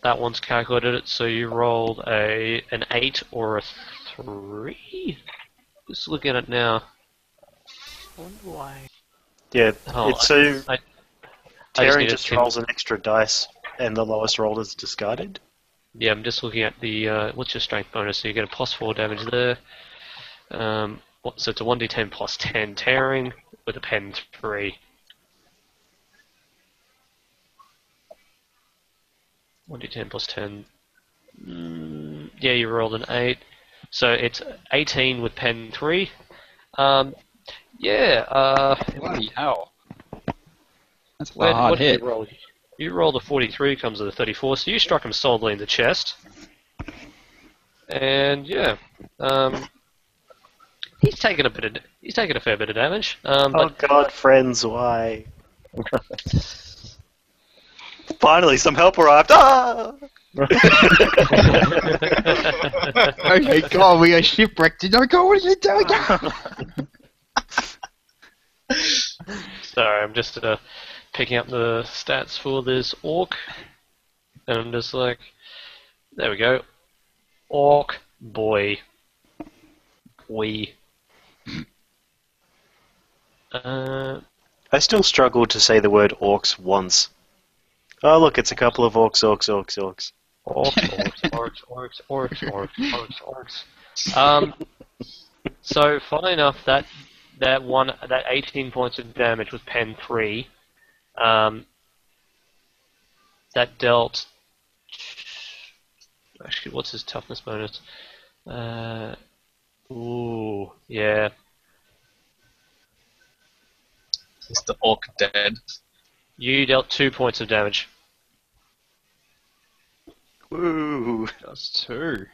that one's calculated it. So you rolled an 8 or a 3. Just looking at it now. Wonder why. Yeah, Oh, it's so I tearing need a just 10. rolls an extra dice, and the lowest roll is discarded. Yeah, I'm just looking at the what's your strength bonus? So you get a plus 4 damage there. So it's a 1d10 plus 10 tearing with a pen 3. 1d10 plus 10. Yeah, you rolled an 8. So it's 18 with pen 3. Yeah, Bloody hell. That's a what hard did hit. you roll? You rolled a 43, comes with a 34, so you struck him solidly in the chest. And yeah, he's taken a bit of He's taking a fair bit of damage. Oh But God, friends, why? Finally, some help arrived. Ah! Okay, God, we are shipwrecked. Did I go? What are you doing? Sorry, I'm just picking up the stats for this orc, and I'm just like, there we go, orc boy. I still struggle to say the word orcs once. Oh look, it's a couple of orcs. Orcs. So funny enough, that 18 points of damage with pen 3, that dealt. Actually, what's his toughness bonus? Ooh, yeah. Is the orc dead? You dealt 2 points of damage. Woo! That's 2.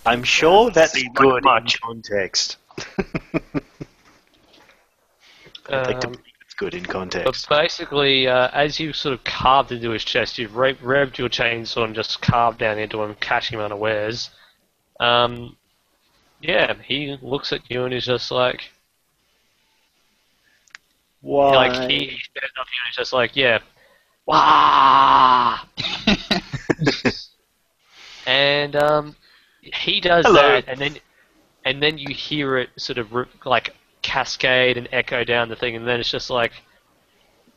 I'm sure that's Seems like good in much. context. I'd like to believe it's good in But context. basically, as you sort of carved into his chest, you've revved your chainsaw and just carved down into him, catching him unawares. Yeah, he looks at you and he's just like, Why? like he stands up here and he's just like, yeah, wah! And he does Hello. that, and then you hear it sort of like cascade and echo down the thing, and then it's just like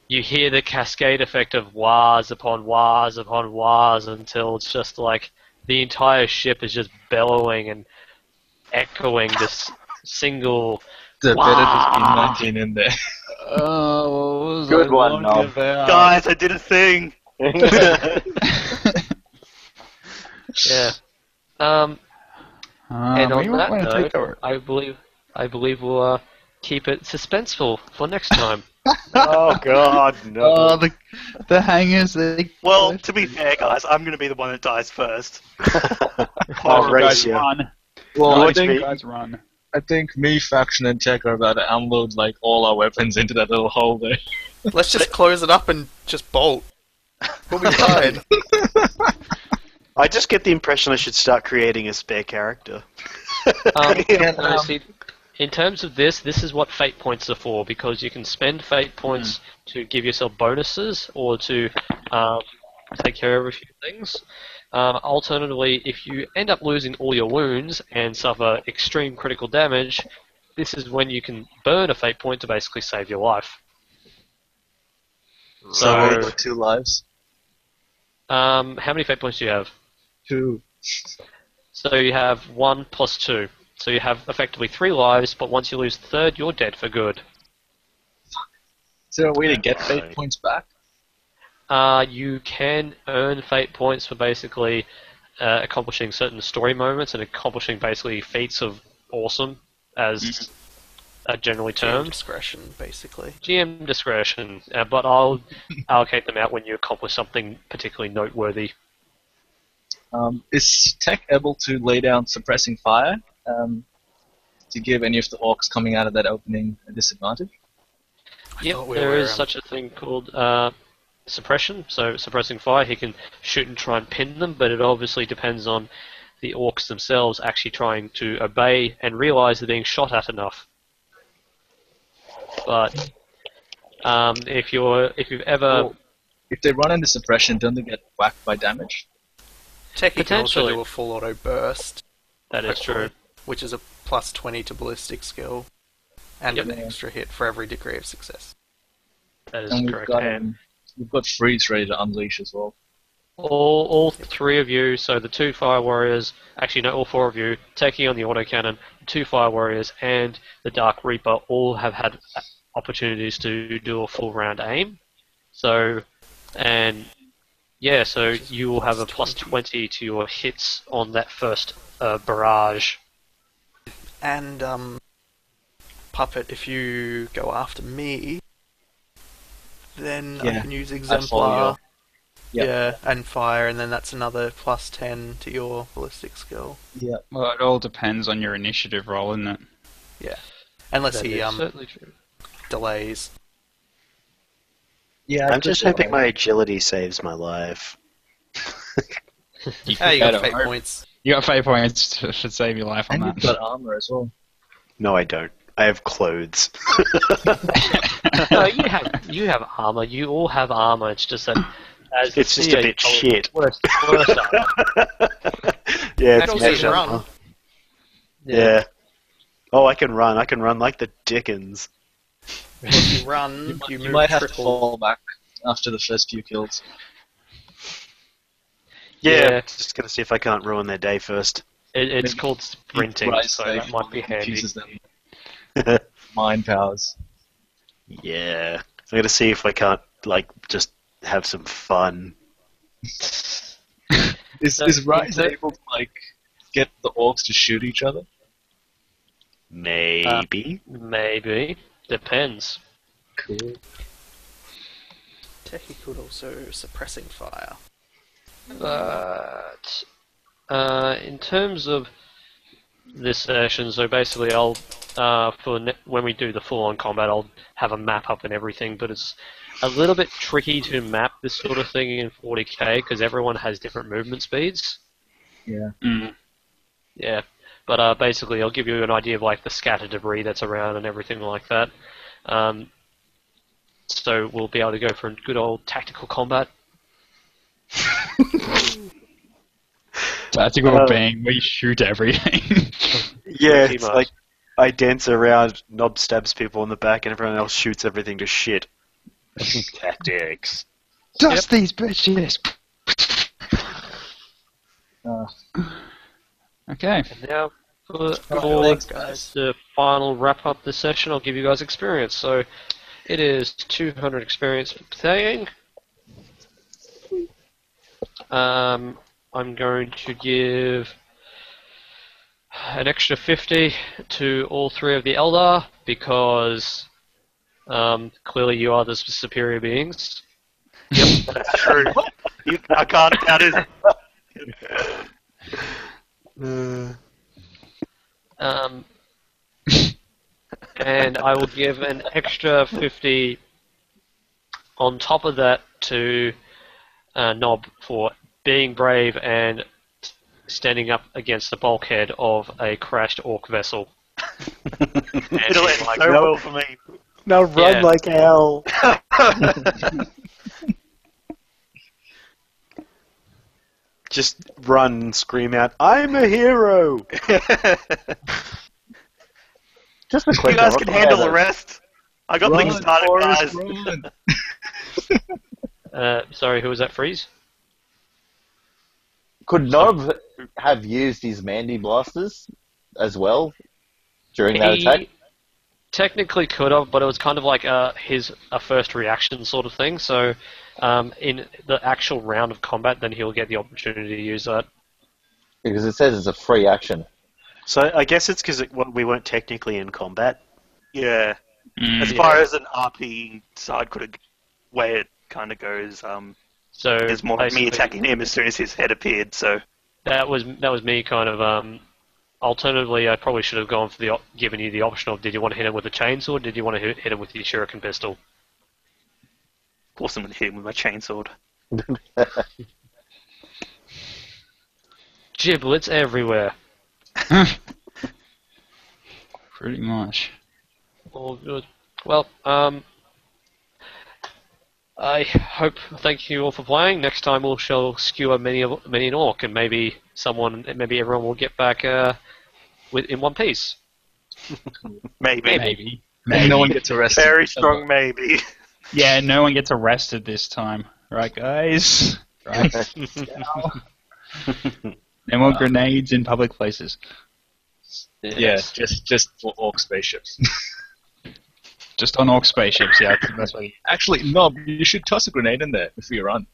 you hear the cascade effect of wahs upon wahs upon wahs until it's just like the entire ship is just bellowing and echoing this single. There Wow. better just be 19 in there. Oh, what was Good I one, talking Nob. about? Guys, I did a thing. Yeah. And we on might that want to take note, over. I believe we'll keep it suspenseful for next time. Oh God, no! Oh, the hangers. They Well, to be fair, guys, I'm going to be the one that dies first. I'll race guys you. run. Well, I Nice, think guys run. me, Faction, and Tech are about to unload like all our weapons into that little hole there. Let's just close it up and just bolt. We'll be fine. I just get the impression I should start creating a spare character. No, see, in terms of this is what fate points are for, because you can spend fate points to give yourself bonuses or to take care of a few things. Alternatively, if you end up losing all your wounds and suffer extreme critical damage, this is when you can burn a fate point to basically save your life. So I've only got 2 lives. How many fate points do you have? 2. So you have 1 plus 2. So you have effectively 3 lives, but once you lose the third, you're dead for good. Is there a way to get fate points back? You can earn fate points for basically accomplishing certain story moments and accomplishing basically feats of awesome, as are generally GM termed. discretion, basically. GM discretion, but I'll allocate them out when you accomplish something particularly noteworthy. Is Tech able to lay down suppressing fire to give any of the orcs coming out of that opening a disadvantage? Yep, there is such a thing called suppression, so suppressing fire. He can shoot and try and pin them, but it obviously depends on the orcs themselves actually trying to obey and realise they're being shot at enough. But if you've ever Well, if they run into suppression, don't they get whacked by damage? Tech, you can also Potentially. do a full auto burst, that is true. which is a plus 20 to ballistic skill, and Yep. an extra hit for every degree of success. That is And correct. we've got freeze ready to unleash as well. All 3 of you, so the 2 fire warriors, actually no, all 4 of you, taking on the autocannon, 2 fire warriors, and the Dark Reaper all have had opportunities to do a full round aim. So, and yeah, so you will have a plus 20 to your hits on that first barrage. And, Puppet, if you go after me, then I Yeah, can use follow Exemplar. you. Yep. Yeah, and fire, and then that's another plus 10 to your ballistic skill. Yeah. Well, it all depends on your initiative roll, isn't it? Yeah. Unless That he is certainly true. delays. Yeah, I'm just hoping my agility saves my life. You got better fate hope. points. You got fate points to save your life on and that. you've got armor as well. No, I don't. I have clothes. No, you have armor. You all have armor. It's just that as It's just a seer, bit you shit. Worse armor. Yeah, And it's also you measure. run. Yeah. Oh, I can run. I can run like the Dickens. If you run, you You move might have to triple. fall back after the first few kills. Yeah, Yeah. just gonna see if I can't ruin their day first. It's Maybe called sprinting, Rise so safe that might be handy. confuses them. Mind powers. Yeah. I'm gonna see if I can't, like, just have some fun. Is Rise able to like get the orcs to shoot each other? Maybe. Maybe. Depends. Cool. Techie could also suppressing fire. But in terms of this session, so basically I'll when we do the full-on combat, I'll have a map up and everything, but it's a little bit tricky to map this sort of thing in 40k because everyone has different movement speeds. Yeah. Yeah, but basically I'll give you an idea of like the scattered debris that's around and everything like that. So we'll be able to go for a good old tactical combat. Tactical bang, we shoot everything. Yeah, Pretty it's much. like I dance around, Nob stabs people in the back, and everyone else shoots everything to shit. Tactics. Dust these bitches! Okay. And now for Thanks, guys. the final wrap up this session, I'll give you guys experience. So it is 200 experience per thing. I'm going to give an extra 50 to all three of the Eldar because clearly you are the superior beings. That's true. I can't. That is. And I will give an extra 50 on top of that to Nob for being brave and standing up against the bulkhead of a crashed orc vessel. It'll end like, so well for me. Now run Yeah. like hell. Just run and scream out, I'm a hero! Just a You question. guys what can kind handle of- the rest. I got things started, guys. Run. Sorry, who was that, Freeze? Could Nob have used his Mandy blasters as well during that attack? He technically could have, but it was kind of like a first reaction sort of thing. So in the actual round of combat, then he'll get the opportunity to use that. Because it says it's a free action. So I guess it's because we weren't technically in combat. Yeah. As Yeah. far as an RP side could have, way it kind of goes, So there's more of me basically, attacking him as soon as his head appeared. So that was me kind of. Alternatively, I probably should have gone for given you the option of did you want to hit him with a chainsaw, or did you want to hit him with your shuriken pistol? of course I'm going to hit him with my chainsword. Giblets everywhere. Pretty much. All good. Well, thank you all for playing. Next time we shall skewer many an orc, and maybe everyone will get back in one piece. Maybe. Maybe. And no one gets arrested. Very strong maybe. Yeah, no one gets arrested this time. Right, guys? Right. No more grenades in public places. Yeah, just for orc spaceships. Just on orc spaceships, yeah. That's what Actually, no, you should toss a grenade in there before you run.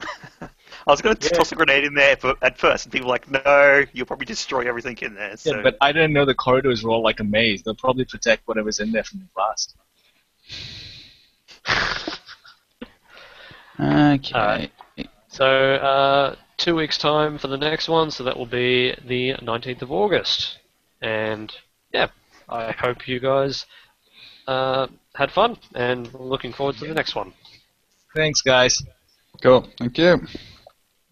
I was going to toss a grenade in there at first, and people were like, no, you'll probably destroy everything in there. So. Yeah, but I didn't know the corridors were all like a maze. They'll probably protect whatever's in there from the blast. Okay. So 2 weeks time for the next one, so that will be the 19th of August, and yeah, I hope you guys had fun, and looking forward to the next one. Thanks, guys. Cool. Thank you.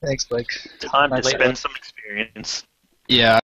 Thanks, Blake. Time to Later. spend some experience. Yeah,